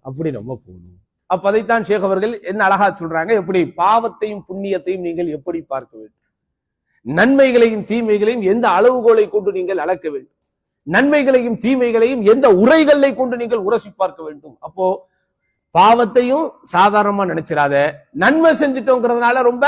Speaker 1: அப்படி நம்ம போகணும். அப்ப அதைத்தான் ஷேக் அவர்கள் என்ன அழகா சொல்றாங்க. எப்படி பாவத்தையும் புண்ணியத்தையும் நீங்கள் எப்படி பார்க்க வேண்டும், நன்மைகளையும் தீமைகளையும் எந்த அளவுகோலை கொண்டு நீங்கள் அளக்க வேண்டும், நன்மைகளையும் தீமைகளையும் எந்த உரைகளை கொண்டு நீங்கள் உரசி பார்க்க வேண்டும். அப்போ பாவத்தையும் சாதாரணமா நினைச்சிடாத, நன்மை செஞ்சுட்டோங்கிறதுனால ரொம்ப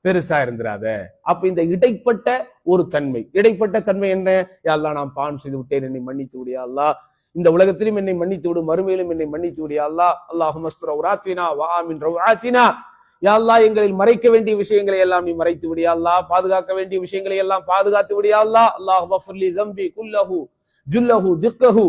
Speaker 1: பெருசா இருந்துராத. அப்ப இந்த இடைப்பட்ட ஒரு தன்மை, இடைப்பட்ட தன்மை என்ன? யா அல்லாஹ் நான் பாவம் செய்து விட்டேன், என்னை மன்னித்து விடு யா அல்லாஹ், இந்த உலகத்திலும் என்னை மன்னித்து விடு, மறுமையிலும் என்னை மன்னித்து விடு யா அல்லாஹ், அல்லாஹும்ம அஸ்துர் ஔராத்தினா வ ஆமின் ரவ்ஆத்தினா, யா அல்லாஹ் எங்களில் மறைக்க வேண்டிய விஷயங்களை எல்லாம் நீ மறைத்து விடு யா அல்லாஹ், பாதுகாக்க வேண்டிய விஷயங்களை எல்லாம் பாதுகாத்து விடு யா அல்லாஹ், அல்லாஹும்ம ஃபிர்லி ஸம்பி குல்லஹு ஜுல்லஹு திக்கஹு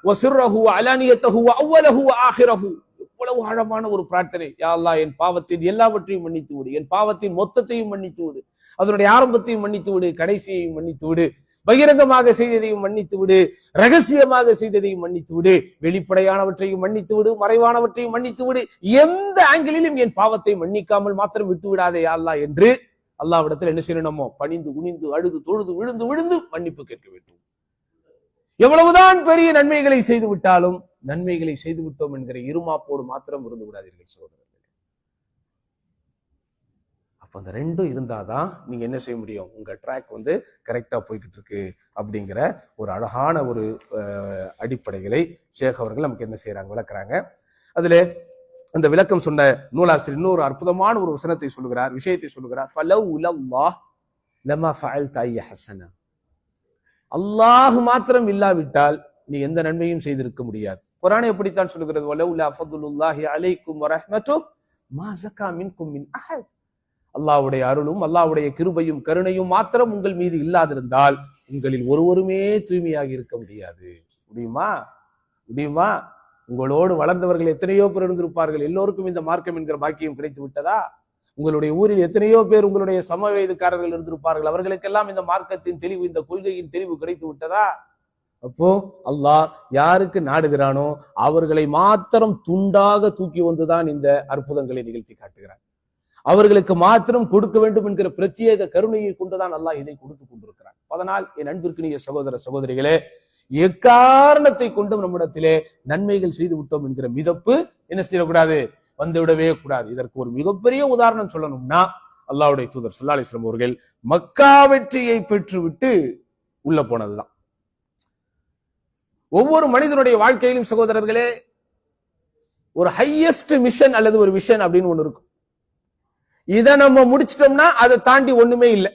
Speaker 1: வ சிர்ரஹு வ அலானியத்தஹு வ அவ்வலஹு வ ஆகிரஹு. எவ்வளவு ஆழமான ஒரு பிரார்த்தனை. யா அல்லாஹ் என் பாவத்தின் எல்லாவற்றையும் மன்னித்து விடு, என் பாவத்தின் மொத்தத்தையும் மன்னித்து விடு, அதனுடைய ஆரம்பத்தையும் மன்னித்து விடு, கடைசியையும் மன்னித்து விடு, பகிரங்கமாக செய்ததையும் மன்னித்து விடு, ரகசியமாக செய்ததையும் மன்னித்து விடு, வெளிப்படையானவற்றையும் மன்னித்து விடு, மறைவானவற்றையும் மன்னித்து விடு, எந்த ஆங்கிளிலும் என் பாவத்தை மன்னிக்காமல் மாத்திரம் விட்டு விடாதே யா அல்லாஹ் என்று அல்லாஹ்விடத்தில் என்ன செய்யணுமோ பணிந்து குனிந்து அழுது தொழுது விழுந்து விழுந்து மன்னிப்பு கேட்க வேண்டும். எவ்வளவுதான் பெரிய நன்மைகளை செய்து விட்டாலும் நன்மைகளை செய்து விட்டோம் என்கிற இருமாப்போடு மாத்திரம் இருந்து விடாதீர்கள் சகோதரர்களே. அப்ப அந்த ரெண்டும் இருந்தாதான் நீங்க என்ன செய்ய முடியும், உங்க ட்ராக் கரெக்டா போய்கிட்டு இருக்கு அப்படிங்கிற ஒரு அழகான ஒரு அடிப்படைகளை ஷேக் அவர்கள் நமக்கு என்ன செய்யறாங்க, விளக்குறாங்க. அதுல அந்த விளக்கம் சொன்ன நூலாசிரியர் இன்னொரு அற்புதமான ஒரு வசனத்தை சொல்லுகிறார், விஷயத்தை சொல்லுகிறார். அல்லாஹ் மாத்திரம் இல்லாவிட்டால் நீ எந்த நன்மையும் செய்திருக்க முடியாது. குர்ஆன் எப்படித்தான் சொல்லுகிறது, வலவுலா ஃபதுலுல்லாஹி அலைக்கும் வரஹ்மத்துஹு மா ஸக்கா மின்கும் மின் அஹத். அல்லாஹ்வுடைய அருளும் அல்லாஹ்வுடைய கிருபையும் கருணையும் மாத்திரம் உங்கள் மீது இல்லாதிருந்தால் உங்களில் ஒருவருமே தூய்மையாகி இருக்க முடியாது. முடியுமா? உங்களோடு வளர்ந்தவர்கள் எத்தனையோ பேர் இருந்திருப்பார்கள், எல்லோருக்கும் இந்த மார்க்கம் என்கிற பாக்கியம் கிடைத்து விட்டதா? உங்களுடைய ஊரில் எத்தனையோ பேர் உங்களுடைய சம வயதுக்காரர்கள் இருந்திருப்பார்கள், அவர்களுக்கெல்லாம் இந்த மார்க்கத்தின் தெளிவு, இந்த கொள்கையின் தெளிவு கிடைத்து விட்டதா? அப்போ அல்லாஹ் யாருக்கு நாடுகிறானோ அவர்களை மாத்திரம் துண்டாக தூக்கி வந்துதான் இந்த அற்புதங்களை நிகழ்த்தி காட்டுகிறார். அவர்களுக்கு மாத்திரம் கொடுக்க வேண்டும் என்கிற பிரத்யேக கருணையை கொண்டுதான் அல்லாஹ் இதை கொடுத்து கொண்டிருக்கிறார். அதனால் என் அன்பிற்கினிய சகோதர சகோதரிகளே, எக்காரணத்தை கொண்டும் நம்மிடத்திலே நன்மைகள் செய்து விட்டோம் என்கிற மிதப்பு என்ன செய்யக்கூடாது, வந்துவிடவே கூடாது. இதற்கு ஒரு மிகப்பெரிய உதாரணம் சொல்லணும்னா அல்லாஹ்வுடைய தூதர் ஸல்லல்லாஹு அலைஹி வஸல்லம் அவர்கள் மக்கா வெற்றியை பெற்றுவிட்டு உள்ள போனதுதான். ஒவ்வொரு மனிதனுடைய வாழ்க்கையிலும் சகோதரர்களே ஒரு ஹையஸ்ட் மிஷன் அல்லது ஒரு விஷன் அப்படின்னு ஒண்ணு இருக்கும். இதை நம்ம முடிச்சிட்டோம்னா அதை தாண்டி ஒண்ணுமே இல்லை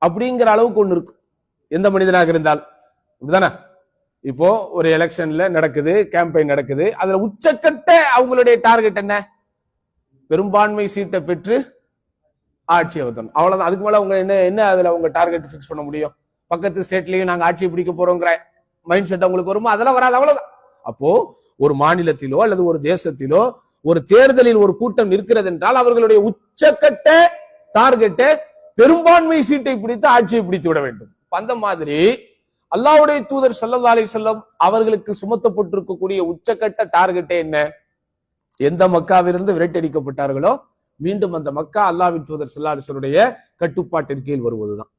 Speaker 1: அப்படிங்கிற அளவுக்கு ஒண்ணு இருக்கும் எந்த மனிதனாக இருந்தாலும். அப்படிதானே? இப்போ ஒரு எலெக்ஷன்ல நடக்குது, கேம்பெயின் நடக்குது, அதுல உச்சக்கட்ட அவங்களுடைய டார்கெட் என்ன? பெரும்பான்மை சீட்டை பெற்று ஆட்சி அமைத்தணும். அவ்வளவுதான். அதுக்கு மேல அவங்க என்ன அதுல அவங்க டார்கெட் பிக்ஸ் பண்ண முடியும்? பக்கத்து ஸ்டேட்லயும் நாங்க ஆட்சியை பிடிக்க போறோங்கிற மைண்ட் செட் அவங்களுக்கு வருமா? அதெல்லாம் வராது. அவ்வளவுதான். அப்போ ஒரு மாநிலத்திலோ அல்லது ஒரு தேசத்திலோ ஒரு தேர்தலில் ஒரு கூட்டம் இருக்கிறது என்றால் அவர்களுடைய உச்சக்கட்ட டார்கெட்டை பெரும்பான்மை சீட்டை பிடித்து ஆட்சியை பிடித்து விட வேண்டும். அந்த மாதிரி அல்லாஹ்வுடைய தூதர் ஸல்லல்லாஹு அலைஹி வஸல்லம் அவர்களுக்கு சுமத்தப்பட்டிருக்கக்கூடிய உச்சக்கட்ட டார்கெட்டே என்ன? எந்த மக்காவிலிருந்து விரட்டடிக்கப்பட்டார்களோ மீண்டும் அந்த மக்கா அல்லாஹ்வின் தூதர் ஸல்லல்லாஹு அலைஹி வஸல்லுடைய கட்டுப்பாட்டின் கீழ் வருவதுதான்.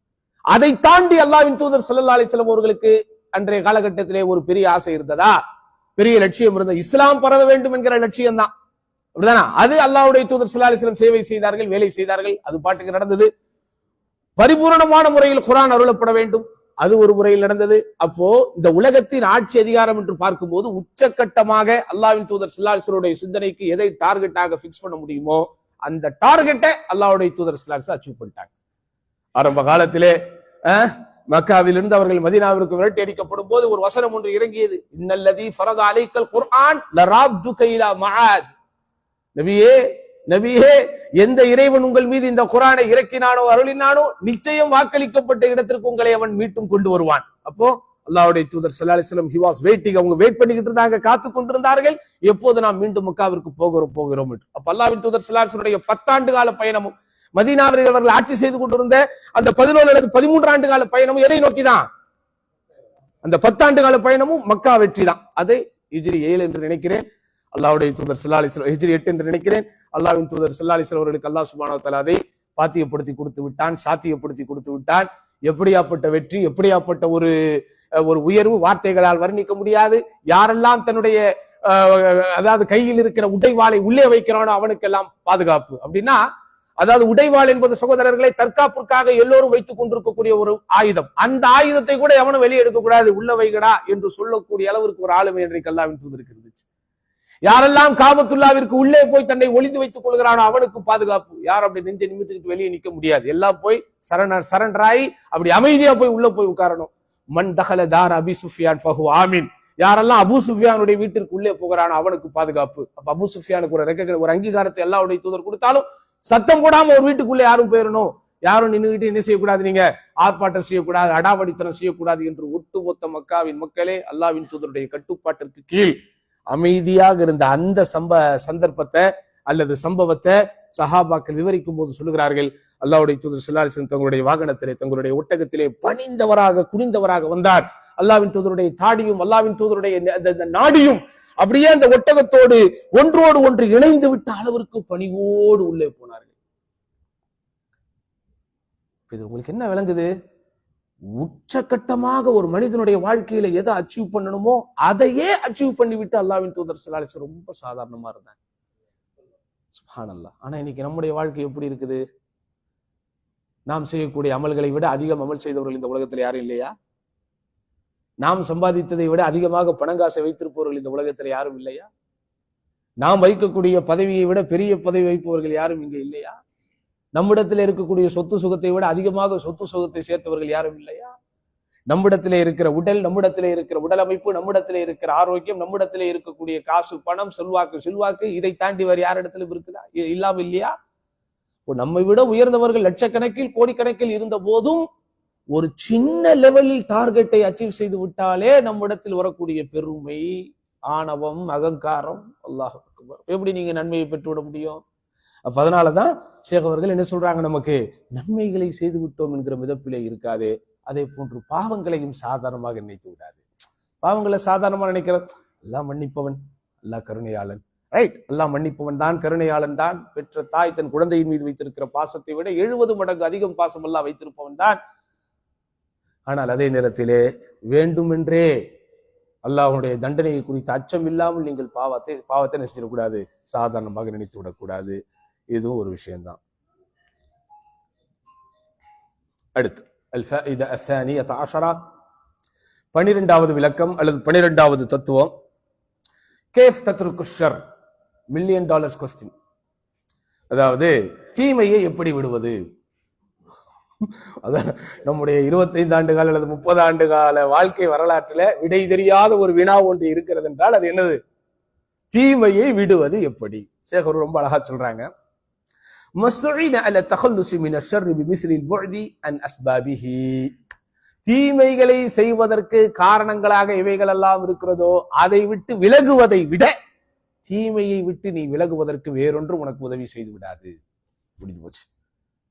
Speaker 1: அதை தாண்டி அல்லாஹ்வின் தூதர் ஸல்லல்லாஹு அலைஹி வஸல்லம் அவர்களுக்கு அன்றைய காலகட்டத்திலே ஒரு பெரிய ஆசை இருந்ததா? பெரிய லட்சியம் இருந்தது. இஸ்லாம் பரவ வேண்டும் என்கிற லட்சியம் தான். அப்படிதானா? அது அல்லாஹ்வுடைய தூதர் ஸல்லல்லாஹு அலைஹி வஸல்லம் சேவை செய்தார்கள், வேலை செய்தார்கள். அது பாட்டுக்கு நடந்தது. பரிபூரணமான முறையில் குர்ஆன் அருளப்பட வேண்டும், அது ஒரு முறையில் நடந்தது. அப்போ இந்த உலகத்தின் ஆட்சி அதிகாரம் என்று பார்க்கும்போது உச்சக்கட்டமாக அல்லாஹ்வின் தூதர் ஸல்லல்லாஹு அலைஹி வஸல்லம் சுந்தனைக்கு எதை டார்கெட்டாக பிக்ஸ் பண்ண முடியுமோ அந்த டார்கெட்டை அல்லாஹ்வுடைய தூதர் ஸல்லல்லாஹு அலைஹி வஸல்லம் அச்சீவ் பண்ணிட்டாங்க. ஆரம்ப காலத்திலே மக்காவிலிருந்து அவர்கள் மதீனாவிற்கு விரட்டி அடிக்கப்படும் போது ஒரு வசனம் ஒன்று இறங்கியது. இன்னல்லதி ஃபரத அலைக்கல் குர்ஆன் லராத்துக இலா மஆத். நபியே நபியே, எந்த இறைவன் உங்கள் மீது இந்த குர்ஆனை இறக்கினானோ அருளினானோ நிச்சயம் வாக்களிக்கப்பட்ட இடத்திற்கு உங்களை அவன் மீட்டும் கொண்டு வருவான். அப்போ அல்லாஹ்வுடைய தூதர் ஸல்லல்லாஹு அலைஹி வஸல்லம் ஹி வாஸ் வெயிட்டிங். அவங்க வெயிட் பண்ணிக்கிட்டு இருந்தாங்க, காத்து கொண்டிருந்தார்கள், எப்போது நாம் மீண்டும் மக்காவிற்கு போகிறோம் என்று. அப்ப அல்லாஹ்வின் தூதர் ஸல்லல்லாஹு அலைஹி வஸல்லம் 10 ஆண்டு கால பயணமும் மதீனாவில் அவர்கள் ஆட்சி செய்து கொண்டிருந்த அந்த 17 அல்லது 13 ஆண்டு கால பயணமும் எதை நோக்கிதான்? அந்த 10 ஆண்டு கால பயணமும் மக்கா வெற்றி தான். அதை ஹிஜ்ரி 7 என்று நினைக்கிறேன், அல்லாஹ்வுடைய தூதர் ஸல்லல்லாஹு அலைஹி வஸல்லம் ஹிஜ்ரி 8 என்று நினைக்கிறேன். அல்லாஹ்வின் தூதர் ஸல்லல்லாஹு அலைஹி வஸல்லம் அவர்களுக்கு அல்லாஹ் சுப்ஹானஹு வ தஆலா அதை பாத்தியப்படுத்தி கொடுத்து விட்டான், சாத்தியப்படுத்தி கொடுத்து விட்டான். எப்படியாப்பட்ட வெற்றி, எப்படியாப்பட்ட ஒரு உயர்வு வார்த்தைகளால் வர்ணிக்க முடியாது. யாரெல்லாம் தன்னுடைய அதாவது கையில் இருக்கிற உடைவாளை உள்ளே வைக்கிறானோ அவனுக்கெல்லாம் பாதுகாப்பு. அப்படின்னா அதாவது உடைவாள் என்பது சகோதரர்களை தற்காப்புக்காக எல்லோரும் வைத்துக் கொண்டிருக்கக்கூடிய ஒரு ஆயுதம். அந்த ஆயுதத்தை கூட எவனும் வெளியே எடுக்கக்கூடாது, உள்ள வைகடா என்று சொல்லக்கூடிய அளவிற்கு ஒரு ஆளுமை இன்றைக்கு அல்லாஹ்வின் தூதருக்கு இருந்துச்சு. யாரெல்லாம் காபத்துல்லாவிற்கு உள்ளே போய் தன்னை ஒளிந்து வைத்துக் கொள்கிறானோ அவனுக்கு பாதுகாப்பு. யார் அப்படி நெஞ்சை நிமித்திட்டு வெளியே நிக்க முடியாது. எல்லாம் போய் சரண்டராய் அப்படி அமைதியா போய் உள்ள போய் உட்காரணும். மன் தகல தார் அபி சுஃபியான் ஃபஹு ஆமீன். யாரெல்லாம் அபூ சுஃபியானுடைய வீட்டிற்கு உள்ளே போகிறானோ அவனுக்கு பாதுகாப்பு. அப்ப அபூ சுஃபியானுக்கு ஒரு அங்கீகாரத்தை அல்லாஹ்வுடைய தூதர் கொடுத்தாலும் சத்தம் போடாம ஒரு வீட்டுக்குள்ளே யாரும் போயிடணும், யாரும் நின்றுகிட்டு என்ன செய்யக்கூடாது, நீங்க ஆர்ப்பாட்டம் செய்யக்கூடாது, அடாவடித்தனம் செய்யக்கூடாது என்று ஒட்டுமொத்த மக்காவின் மக்களே அல்லாஹ்வின் தூதருடைய கட்டுப்பாட்டிற்கு கீழ் அமைதியாக இருந்த அந்த சந்தர்ப்பத்தை அல்லது சம்பவத்தை சஹாபாக்கள் விவரிக்கும் போது சொல்லுகிறார்கள், அல்லாஹ்வுடைய தூதர் ஸல்லல்லாஹு அலைஹி வஸல்லம் தங்களுடைய வாகனத்திலே தங்களுடைய ஒட்டகத்திலே பணிந்தவராக குனிந்தவராக வந்தார். அல்லாஹ்வின் தூதருடைய தாடியும் அல்லாஹ்வின் தூதருடைய நாடியும் அப்படியே அந்த ஒட்டகத்தோடு ஒன்றோடு ஒன்று இணைந்து விட்ட அளவிற்கு பணிவோடு உள்ளே போனார்கள். இது உங்களுக்கு என்ன விளங்குது? உச்சகட்டமாக ஒரு மனிதனுடைய வாழ்க்கையில எதை அச்சீவ் பண்ணணுமோ அதையே அச்சீவ் பண்ணிவிட்டு அல்லாஹ்வின் தூதர் ஸல்லல்லாஹு அலைஹி வஸல்லம் ரொம்ப சாதாரணமா இருந்தாங்க. சுப்ஹானல்லாஹ். ஆனா இன்னைக்கு நம்முடைய வாழ்க்கை எப்படி இருக்குது? நாம் செய்யக்கூடிய அமல்களை விட அதிகம் அமல் செய்தவர்கள் இந்த உலகத்தில் யாரும் இல்லையா? நாம் சம்பாதித்ததை விட அதிகமாக பணங்காசை வைத்திருப்பவர்கள் இந்த உலகத்தில் யாரும் இல்லையா? நாம் வைக்கக்கூடிய பதவியை விட பெரிய பதவி வைப்பவர்கள் யாரும் இங்கே இல்லையா? நம்மிடத்தில் இருக்கக்கூடிய சொத்து சுகத்தை விட அதிகமாக சொத்து சுகத்தை சேர்த்தவர்கள் யாரும் இல்லையா? நம்மிடத்திலே இருக்கிற உடல், நம்மிடத்திலே இருக்கிற உடல் அமைப்பு, நம்மிடத்திலே இருக்கிற ஆரோக்கியம், நம்மிடத்திலே இருக்கக்கூடிய காசு, பணம், செல்வாக்கு இதை தாண்டி வேறு யாரிடத்திலும் இருக்குதா? இல்லாம இல்லையா? நம்மை விட உயர்ந்தவர்கள் லட்சக்கணக்கில் கோடிக்கணக்கில் இருந்த போதும் ஒரு சின்ன லெவலில் டார்கெட்டை அச்சீவ் செய்து விட்டாலே நம்மிடத்தில் வரக்கூடிய பெருமை, ஆணவம், அகங்காரம், அல்லாஹ் அக்பர், எப்படி நீங்க நன்மையை பெற்றுவிட முடியும்? அப்ப அதனாலதான் ஷேக் அவர்கள் என்ன சொல்றாங்க, நமக்கு நன்மைகளை செய்து விட்டோம் என்கிற மிதப்பிலே இருக்காது, அதே போன்று பாவங்களையும் சாதாரணமாக நினைத்து விடாது. பாவங்களை சாதாரணமா நினைக்கிறது, எல்லாம் மன்னிப்பவன், அல்லாஹ் கருணையாளன், ரைட், எல்லாம் மன்னிப்பவன் தான், கருணையாளன் தான். பெற்ற தாய் தன் குழந்தையின் மீது வைத்திருக்கிற பாசத்தை விட 70 மடங்கு அதிகம் பாசம் எல்லாம் வைத்திருப்பவன் தான். ஆனால் அதே நேரத்திலே வேண்டுமென்றே அல்லாஹ்வுடைய தண்டனையை குறித்த அச்சம் இல்லாமல் நீங்கள் பாவத்தை நினைச்சிடக்கூடாது, சாதாரணமாக நினைத்து விடக்கூடாது. இதுவும் ஒரு விஷயம்தான். அடுத்து الفائدة الثانية عشرة 12வது விளக்கம் அல்லது 12வது தத்துவம், கேஃப் தத்ருக்கு ஷர், $1,000,000 கொஸ்டின். அதாவது தீமையை எப்படி விடுவது? அதான் நம்முடைய 25 ஆண்டு கால அல்லது 30 ஆண்டு கால வாழ்க்கை வரலாற்றுல விடை தெரியாத ஒரு வினா ஒன்று இருக்கிறது என்றால் அது என்னது? தீமையை விடுவது எப்படி? ஷேக் ரொம்ப அழகா சொல்றாங்க. மஸ்துஈன அல தகல்லுஸி மின ஷர்ரி பிமிஸ்லி அல்-புஅதி அன் அஸ்பாபிஹி. தீமைகளை செய்வதற்கு காரணங்களாக இவைகள் எல்லாம் இருக்கிறதோ அதை விட்டு விலகுவதை விட தீமையை விட்டு நீ விலகுவதற்கு வேறொன்று உனக்கு உதவி செய்து விடாது. முடிஞ்சு போச்சு.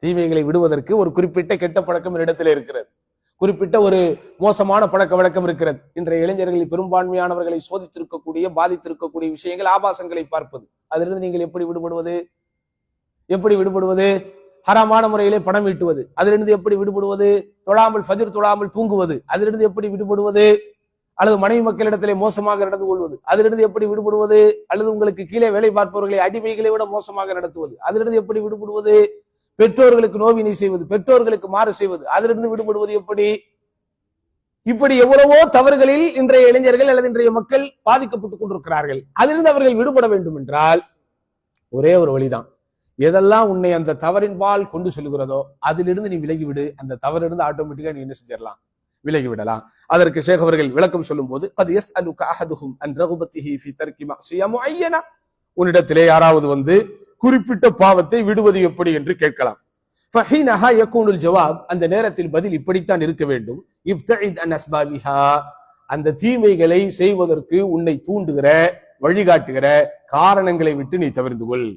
Speaker 1: தீமைகளை விடுவதற்கு ஒரு குறிப்பிட்ட கெட்ட பழக்கம் இடத்துல இருக்கிறது, குறிப்பிட்ட ஒரு மோசமான பழக்க வழக்கம் இருக்கிறது. இன்றைய இளைஞர்களில் பெரும்பான்மையானவர்களை சோதித்திருக்கக்கூடிய பாதித்திருக்கக்கூடிய விஷயங்கள் ஆபாசங்களை பார்ப்பது. அதிலிருந்து நீங்கள் எப்படி விடுபடுவது? எப்படி விடுபடுவது? ஹராமான முறையிலே பணம் ஈட்டுவது, அதிலிருந்து எப்படி விடுபடுவது? தொழாமல் ஃபஜ்ர் தொழாமல் தூங்குவது, அதிலிருந்து எப்படி விடுபடுவது? அல்லது மனைவி மக்களிடத்திலே மோசமாக நடந்து கொள்வது, அதிலிருந்து எப்படி விடுபடுவது? அல்லது உங்களுக்கு கீழே வேலை பார்ப்பவர்களை அடிமைகளை விட மோசமாக நடத்துவது, அதிலிருந்து எப்படி விடுபடுவது? பெற்றோர்களுக்கு நோவினை செய்வது, பெற்றோர்களுக்கு மாறு செய்வது, அதிலிருந்து விடுபடுவது எப்படி? இப்படி எவ்வளவோ தவறுகளில் இன்றைய இளைஞர்கள் அல்லது இன்றைய மக்கள் பாதிக்கப்பட்டுக் கொண்டிருக்கிறார்கள். அதிலிருந்து அவர்கள் விடுபட வேண்டும் என்றால் ஒரே ஒரு வழிதான். எதெல்லாம் உன்னை அந்த தவறின்பால் கொண்டு செல்கிறதோ அதிலிருந்து நீ விலகிவிடு. அந்த தவறிலிருந்து ஆட்டோமேட்டிக்கா நீ என்ன செஞ்சிடலாம்? விலகிவிடலாம். அதற்கு ஷேக் அவர்கள் விளக்கம் சொல்லும் போது, قد يسألك أحدهم عن رغبته في ترك معصية معينة, உன்னிடத்திலே யாராவது வந்து குறிப்பிட்ட பாவத்தை விடுவது எப்படி என்று கேட்கலாம். فحينها يكون الجواب, அந்த நேரத்தில் பதில் இப்படித்தான் இருக்க வேண்டும். ابتعد عن أسبابها, அந்த தீமைகளை செய்வதற்கு உன்னை தூண்டுகிற வழிகாட்டுகிற காரணங்களை விட்டு நீ தவிர்த்து கொள்.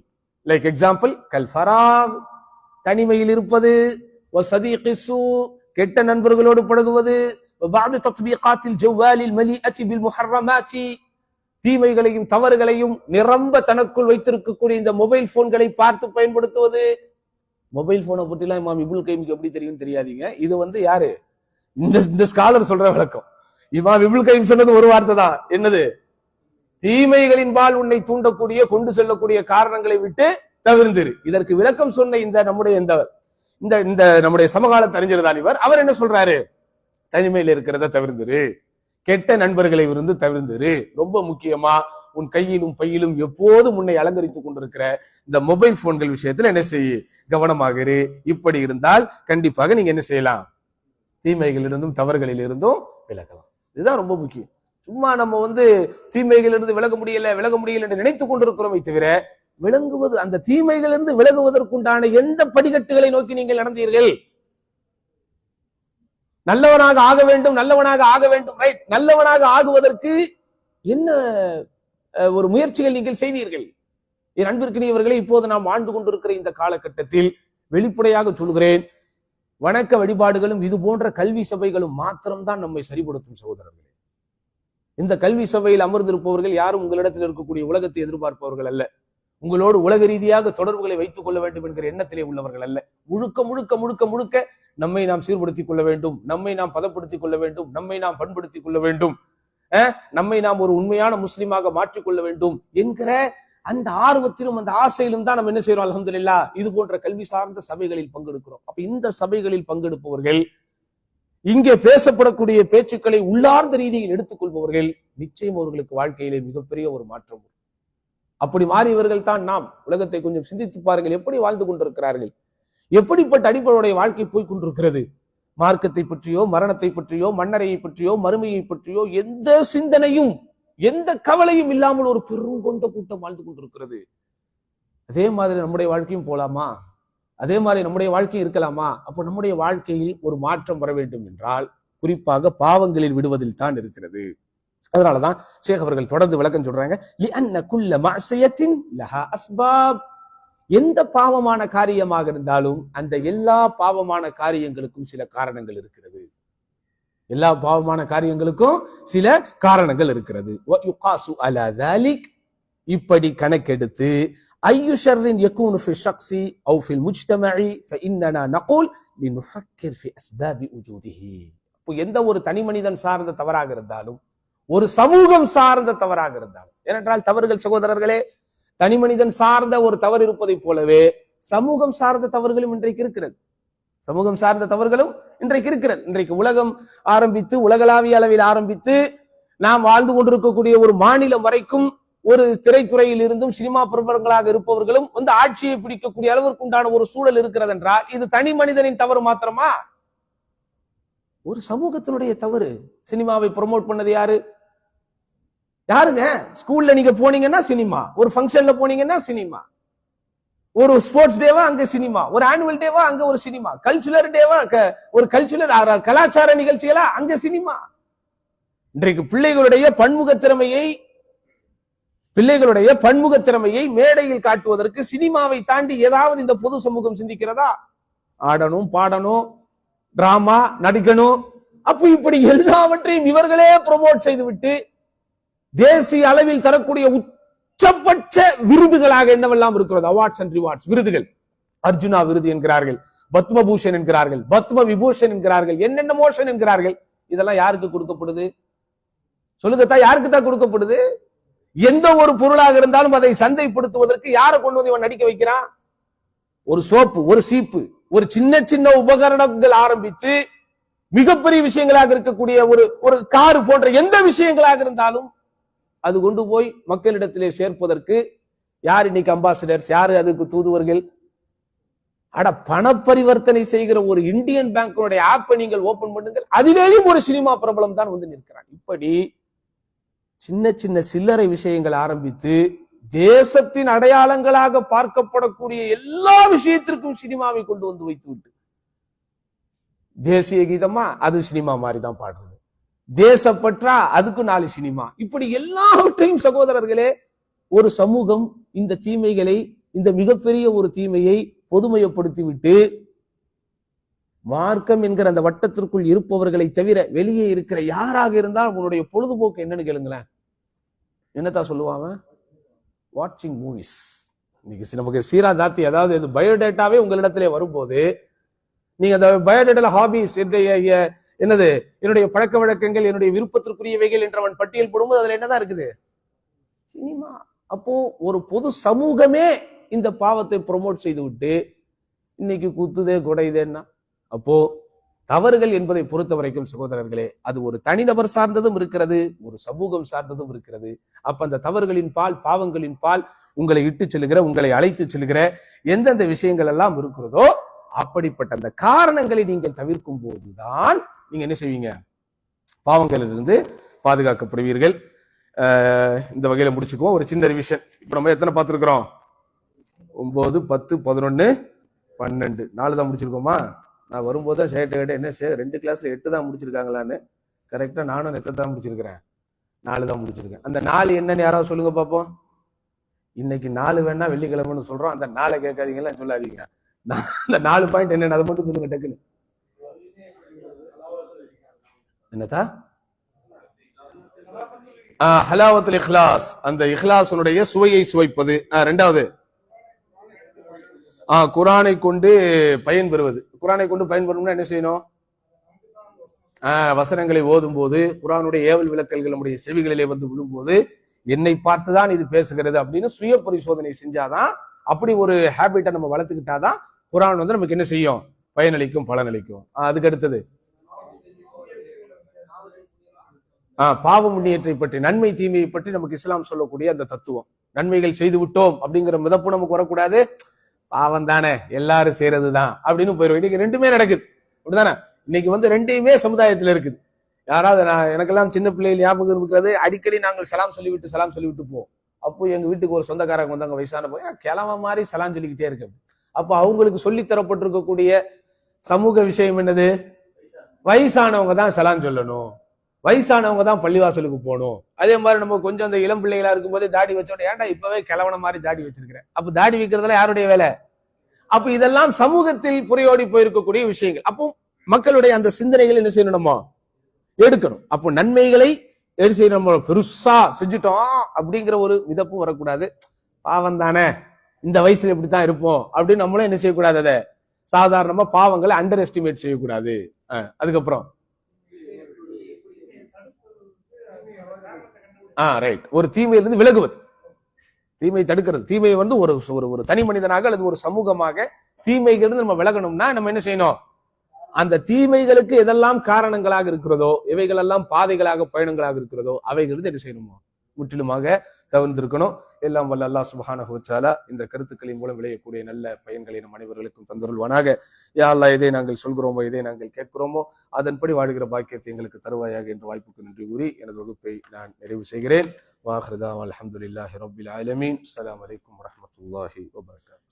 Speaker 1: லைக் எக்ஸாம்பிள், கல் ஃபராக், தனிமையில் இருப்பது, வசதீக் ஸூ, கெட்ட நண்பர்களோடு பழகுவது, வபஅது தத்பீகாத்தில் ஜவ்வாலில் மலீஅத்தி பில் முஹர்ரமாத்தி, தீமைகளையும் தவறுகளையும் நிரம்ப தனக்குள் வைத்திருக்கக்கூடிய இந்த மொபைல் போன்களை பார்த்து பயன்படுத்துவது. மொபைல் போனை பற்றிலாம் இமாம் இப்னுல் கையிமுக்கு எப்படி தெரியும் தெரியாதீங்க. இது வந்து யாரு? இந்த ஸ்காலர் சொல்ற விளக்கம். இமாம் இப்னுல் கையிம் சொன்னது ஒரு வார்த்தை தான். என்னது? தீமைகளின்பால் உன்னை தூண்டக்கூடிய கொண்டு செல்லக்கூடிய காரணங்களை விட்டு தவிர்ந்திரு. இதற்கு விளக்கம் சொன்ன இந்த நம்முடைய சமகாலத்து அறிஞர் தான் இவர். அவர் என்ன சொல்றாரு? தனிமையில் இருக்கிறத தவிர்ந்திரு, கெட்ட நண்பர்களை இருந்து தவிர்ந்திரு. ரொம்ப முக்கியமா உன் கையிலும் பையிலும் எப்போதும் உன்னை அலங்கரித்துக் கொண்டிருக்கிற இந்த மொபைல் போன்கள் விஷயத்துல என்ன செய்ய கவனமாக இரு. இப்படி இருந்தால் கண்டிப்பாக நீங்க என்ன செய்யலாம்? தீமைகளில் இருந்தும் தவறுகளில் இருந்தும் விலகலாம். இதுதான் ரொம்ப முக்கியம். சும்மா நம்ம வந்து தீமைகளிலிருந்து விலக முடியல என்று நினைத்துக் கொண்டிருக்கிறோமே தவிர, விளங்குவது அந்த தீமைகளிலிருந்து விலகுவதற்குண்டான எந்த படிக்கட்டுகளை நோக்கி நீங்கள் நடந்தீர்கள்? நல்லவனாக ஆக வேண்டும் ரைட். நல்லவனாக ஆகுவதற்கு என்ன ஒரு முயற்சிகள் நீங்கள் செய்தீர்கள்? என் அன்பிற்கினியவர்களே, இப்போது நாம் வாழ்ந்து கொண்டிருக்கிற இந்த காலகட்டத்தில் வெளிப்படையாக சொல்கிறேன், வணக்க வழிபாடுகளும் இது போன்ற கல்வி சபைகளும் மாத்திரம்தான் நம்மை சரிபடுத்தும் சகோதரர்களே. இந்த கல்வி சபையில் அமர்ந்திருப்பவர்கள் யாரும் உங்களிடத்தில் இருக்கக்கூடிய உலகத்தை எதிர்பார்ப்பவர்கள் அல்ல. உங்களோடு உலக ரீதியாக தொடர்புகளை வைத்துக் கொள்ள வேண்டும் என்கிற எண்ணத்திலே உள்ளவர்கள் அல்ல. முழுக்க முழுக்க முழுக்க முழுக்க நம்மை நாம் சீர்படுத்திக் கொள்ள வேண்டும், நம்மை நாம் பதப்படுத்திக் கொள்ள வேண்டும், நம்மை நாம் பண்படுத்திக் கொள்ள வேண்டும், நம்மை நாம் ஒரு உண்மையான முஸ்லிமாக மாற்றிக்கொள்ள வேண்டும் என்கிற அந்த ஆர்வத்திலும் அந்த ஆசையிலும் தான் நம்ம என்ன செய்யறோம்? அல்ஹம்துலில்லாஹ் இது போன்ற கல்வி சார்ந்த சபைகளில் பங்கெடுக்கிறோம். அப்ப இந்த சபைகளில் பங்கெடுப்பவர்கள், இங்கே பேசப்படக்கூடிய பேச்சுக்களை உள்ளார்ந்த ரீதியில் எடுத்துக்கொள்பவர்கள், நிச்சயம் அவர்களுக்கு வாழ்க்கையிலே மிகப்பெரிய ஒரு மாற்றம். அப்படி மாறியவர்கள் தான் நாம். உலகத்தை கொஞ்சம் சிந்தித்து பாருங்கள், எப்படி வாழ்ந்து கொண்டிருக்கிறார்கள், எப்படிப்பட்ட அடிப்படையுடைய வாழ்க்கை போய் கொண்டிருக்கிறது. மார்க்கத்தை பற்றியோ, மரணத்தை பற்றியோ, மன்னரையை பற்றியோ, மறுமையை பற்றியோ எந்த சிந்தனையும் எந்த கவலையும் இல்லாமல் ஒரு பெருங்கொண்ட கூட்டம் வாழ்ந்து கொண்டிருக்கிறது. அதே மாதிரி நம்முடைய வாழ்க்கையும் போலாமா? அதே மாதிரி நம்முடைய வாழ்க்கை இருக்கலாமா? அப்போ நம்முடைய வாழ்க்கையில் ஒரு மாற்றம் வர வேண்டும் என்றால் குறிப்பாக பாவங்களில் விடுவதில் தான் இருக்கிறது. அதனாலதான் ஷேக் அவர்கள் தொடர்ந்து விளக்கம் சொல்றாங்க, லிஅன்ன குல்ல மஅசியத்தின் லஹா அஸ்பாப். எந்த பாவமான காரியமாக இருந்தாலும் அந்த எல்லா பாவமான காரியங்களுக்கும் சில காரணங்கள் இருக்கிறது. எல்லா பாவமான காரியங்களுக்கும் சில காரணங்கள் இருக்கிறது. வயுகாசு அலா ذلك, இப்படி கணக்கெடுத்து ஐயு ஷர்ரின் யகூனு ஃபி ஷக்ஸி அவ் ஃபில் முஜ்தமஇ ஃபஇன்னனா நகூல் லினுஃபக்கிர் ஃபி அஸ்பாபி உஜூதிஹி. இப்போ எந்த ஒரு தனி மனிதன் சார்ந்த தவறாக இருந்தாலும், ஒரு சமூகம் சார்ந்த தவறாக இருந்தாலும், ஏனென்றால் தவறுகள் சகோதரர்களே தனி மனிதன் சார்ந்த ஒரு தவறு இருப்பதை போலவே சமூகம் சார்ந்த தவறுகளும் இன்றைக்கு இருக்கிறது. சமூகம் சார்ந்த தவறுகளும் இன்றைக்கு இருக்கிறது. இன்றைக்கு உலகம் ஆரம்பித்து உலகளாவிய அளவில் ஆரம்பித்து நாம் வாழ்ந்து கொண்டிருக்கக்கூடிய ஒரு மாநிலம் வரைக்கும் ஒரு திரைத்துறையில் இருந்தும் சினிமா பிரபலங்களாக இருப்பவர்களும் வந்து ஆட்சியை பிடிக்கக்கூடிய அளவிற்கு உண்டான ஒரு சூழல் இருக்கிறது என்றால் இது தனி மனிதனின் தவறு மாத்திரமா? ஒரு சமூகத்தினுடைய தவறு. சினிமாவை ப்ரொமோட் பண்ணது யாரு? யாருங்க? ஸ்கூல்ல நீங்க போனீங்கன்னா சினிமா, ஒரு ஃபங்க்ஷன்ல போனீங்கன்னா சினிமா, ஒரு ஸ்போர்ட்ஸ் டேவா அங்க சினிமா, ஒரு ஆனுவல் டேவா அங்க ஒரு சினிமா, கல்ச்சுரல் டேவா ஒரு கல்ச்சுரல் கலாச்சார நிகழ்ச்சிகளா அங்க சினிமா. இன்றைக்கு பிள்ளைகளுடைய பன்முக திறமையை மேடையில் காட்டுவதற்கு சினிமாவை தாண்டி ஏதாவது இந்த பொது சமூகம் சிந்திக்கிறதா? ஆடணும், பாடணும், டிராமா நடிக்கணும், அப்ப இப்படி எல்லாவற்றையும் இவர்களே ப்ரொமோட் செய்துவிட்டு தேசிய அளவில் தரக்கூடிய உச்சபட்ச விருதுகளாக என்னவெல்லாம் இருக்கிறது, அவார்ட்ஸ் அண்ட் ரிவார்ட்ஸ், விருதுகள், அர்ஜுனா விருது என்கிறார்கள், பத்மபூஷன் என்கிறார்கள், பத்ம விபூஷன் என்கிறார்கள், என்னென்ன மோஷன் என்கிறார்கள். இதெல்லாம் யாருக்கு கொடுக்கப்படுது? சொல்லுங்கத்தா, யாருக்கு தான் கொடுக்கப்படுது? எந்த ஒரு பொருளாக இருந்தாலும் அதை சந்தைப்படுத்துவதற்கு யாரை கொண்டு வந்து இவன் நடிக்க வைக்கிறான்? ஒரு சோப்பு, ஒரு சீப்பு, ஒரு சின்ன சின்ன உபகரணங்கள் ஆரம்பித்து மிகப்பெரிய விஷயங்களாக இருக்கக்கூடிய ஒரு கார் போன்ற எந்த விஷயங்களாக இருந்தாலும் அது கொண்டு போய் மக்களிடத்திலே சேர்ப்பதற்கு யார் இன்னைக்கு அம்பாசிடர்ஸ், யாரு அதுக்கு தூதுவர்கள்? அட, பண பரிவர்த்தனை செய்கிற ஒரு இந்தியன் பேங்கோட ஆப்பை நீங்கள் ஓபன் பண்ணுங்கள், அதிலேயும் ஒரு சினிமா பிரபலம் தான் வந்து நிற்கிறான். இப்படி சின்ன சின்ன சில்லறை விஷயங்கள் ஆரம்பித்து தேசத்தின் அடையாளங்களாக பார்க்கப்படக்கூடிய எல்லா விஷயத்திற்கும் சினிமாவை கொண்டு வந்து வைத்து விட்டு, தேசிய கீதமா அது சினிமா மாதிரி தான் பாடுறது, தேசப்பற்றா அதுக்கு 4 சினிமா, இப்படி எல்லாவற்றையும் சகோதரர்களே ஒரு சமூகம் இந்த தீமைகளை, இந்த மிகப்பெரிய ஒரு தீமையை பொதுமையப்படுத்திவிட்டு மார்க்கம் என்கிற அந்த வட்டத்திற்குள் இருப்பவர்களை தவிர வெளியே இருக்கிற யாராக இருந்தால் உன்னுடைய பொழுதுபோக்கு என்னன்னு கேளுங்களேன். என்னத்தான் சொல்லுவாங்க? வாட்சிங் மூவிஸ். இன்னைக்கு நமக்கு சீரா தாத்தி, அதாவது பயோடேட்டாவே உங்களிடத்திலே வரும்போது நீங்க அந்த பயோடேட்டால ஹாபிஸ் என்னது, என்னுடைய பழக்க வழக்கங்கள், என்னுடைய விருப்பத்திற்குரியவைகள் என்றவன் பட்டியல் போடும்போது அதுல என்னதான் இருக்குது? சினிமா. அப்போ ஒரு பொது சமூகமே இந்த பாவத்தை ப்ரொமோட் செய்து விட்டு இன்னைக்கு குத்துதே குடையுதேன்னா, அப்போ தவறுகள் என்பதை பொறுத்த வரைக்கும் சகோதரர்களே அது ஒரு தனிநபர் சார்ந்ததும் இருக்கிறது, ஒரு சமூகம் சார்ந்ததும் இருக்கிறது. அப்ப அந்த தவறுகளின் பால், பாவங்களின் பால் உங்களை இட்டு செல்லுகிற, உங்களை அழைத்து செல்லுகிற எந்தெந்த விஷயங்கள் எல்லாம் இருக்கிறதோ அப்படிப்பட்ட அந்த காரணங்களை நீங்கள் தவிர்க்கும் போதுதான் நீங்க என்ன செய்வீங்க? பாவங்களிலிருந்து பாதுகாக்கப்படுவீர்கள். இந்த வகையில முடிச்சுக்குவோம். ஒரு சின்ன ரிவிஷன். இப்ப நம்ம எத்தனை பார்த்திருக்கிறோம்? 9, 10, 11, 12, 4 தான் முடிச்சிருக்கோமா? நான் வரும்போது தான் ஷேர்ட் கேட்டேன், என்ன 2 கிளாஸ்ல 8 தான் முடிச்சிருக்காங்களான்னு. கரெக்டா நானும் எத்தனை தான் முடிச்சிருக்கிறேன்? 4 தான் முடிச்சிருக்கேன். அந்த 4 என்னன்னு யாராவது சொல்லுங்க பாப்போம். இன்னைக்கு 4 வேணா வெள்ளிக்கிழமைன்னு சொல்றோம், அந்த 4 கேட்காதீங்களா சொல்லாதீங்க. அந்த 4 பாயிண்ட் என்னன்னு அதை மட்டும் சொல்லுங்க டக்குன்னு. என்னதா? ஹலாவத்துல் இஹ்லாஸ், அந்த இஹ்லாஸுடைய சுவையை சுவைப்பது. ரெண்டாவது குர்ஆனை கொண்டு பயன் பெறுவது. குர்ஆனை கொண்டு பயன் பெறணும்னா என்ன செய்யணும்? வசனங்களை ஓதும் போது, குர்ஆனுடைய ஏவல் விளக்கல்கள் நம்முடைய செவிகளிலே வந்து விழும்போது, என்னை பார்த்துதான் இது பேசுகிறது அப்படின்னு சுய பரிசோதனை செஞ்சாதான், அப்படி ஒரு ஹேபிட்டை நம்ம வளர்த்துக்கிட்டாதான் குர்ஆன் வந்து நமக்கு என்ன செய்யும்? பயனளிக்கும், பலனளிக்கும். அதுக்கு அடுத்தது பாவ முன்னேற்றை பற்றி, நன்மை தீமையை பற்றி நமக்கு இஸ்லாம் சொல்லக்கூடிய அந்த தத்துவம். நன்மைகள் செய்து விட்டோம் அப்படிங்கிற மிதப்பு நமக்கு வரக்கூடாது. பாவம் தானே, எல்லாரும் செய்யறதுதான் அப்படின்னு போயிடும். இன்னைக்கு ரெண்டுமே நடக்குது, அப்படிதானே? இன்னைக்கு வந்து ரெண்டையுமே சமுதாயத்துல இருக்குது. யாராவது, எனக்கெல்லாம் சின்ன பிள்ளைகள் ஞாபகம் இருக்கிறது, அடிக்கடி நாங்கள் சலாம் சொல்லிவிட்டு போவோம். அப்போ எங்க வீட்டுக்கு ஒரு சொந்தக்காரங்க வந்தாங்க, வயசான போய் கிழமை மாதிரி சலாம் சொல்லிக்கிட்டே இருக்கு. அப்போ அவங்களுக்கு சொல்லி தரப்பட்டிருக்கக்கூடிய சமூக விஷயம் என்னது? வயசானவங்க தான் சலாம் சொல்லணும், வயசானவங்க தான் பள்ளிவாசலுக்கு போகணும். அதே மாதிரி நம்ம கொஞ்சம் அந்த இளம் பிள்ளைகளா இருக்கும் போதே தாடி வச்சோட, ஏன்டா இப்பவே கிழவன மாதிரி தாடி வச்சிருக்கிறேன். அப்ப தாடி வைக்கிறதுல யாருடைய வேலை? அப்ப இதெல்லாம் சமூகத்தில் புரையோடி போயிருக்கக்கூடிய விஷயங்கள். அப்போ மக்களுடைய அந்த சிந்தனைகள் என்ன செய்யணும்? நம்ம எடுக்கணும். அப்போ நன்மைகளை என்ன செய்யணும்? நம்ம பெருசா செஞ்சுட்டோம் அப்படிங்கிற ஒரு மிதப்பும் வரக்கூடாது. பாவம் தானே, இந்த வயசுல இப்படித்தான் இருப்போம் அப்படின்னு நம்மளும் என்ன செய்யக்கூடாது? அதை சாதாரணமா பாவங்களை அண்டர் எஸ்டிமேட் செய்யக்கூடாது. அதுக்கப்புறம் ரைட், ஒரு தீமையிலிருந்து விலகுவது, தீமை தடுக்கிறது. தீமையை வந்து ஒரு தனி மனிதனாக அல்லது ஒரு சமூகமாக தீமையிலிருந்து நம்ம விலகணும்னா நம்ம என்ன செய்யணும்? அந்த தீமைகளுக்கு எதெல்லாம் காரணங்களாக இருக்கிறதோ, இவைகளெல்லாம் பாதைகளாக பயணங்களாக இருக்கிறதோ அவைகளிலிருந்து என்ன செய்யணுமோ முற்றிலுமாக தவிர்த்திருக்கணும். எல்லாம் வல்ல அல்லாஹ் சுப்ஹானஹு வ தஆலா இந்த கருத்துக்களின் மூலம் விளையக்கூடிய நல்ல பயன்களை நம் அனைவர்களுக்கும் தந்தருள்வானாக. யா அல்லாஹ், எதை நாங்கள் சொல்கிறோமோ, எதை நாங்கள் கேட்கிறோமோ அதன்படி வாழ்கிற பாக்கியத்தை எங்களுக்கு தருவாயாக என்ற வாய்ப்புக்கு நன்றி கூறி எனது வகுப்பை நான் நிறைவு செய்கிறேன். வாஹிரு தஅவானா அல்ஹம்துலில்லாஹி ரப்பில் ஆலமீன். அஸ்ஸலாமு அலைக்கும் வரஹ்மத்துல்லாஹி வபரகாத்துஹு.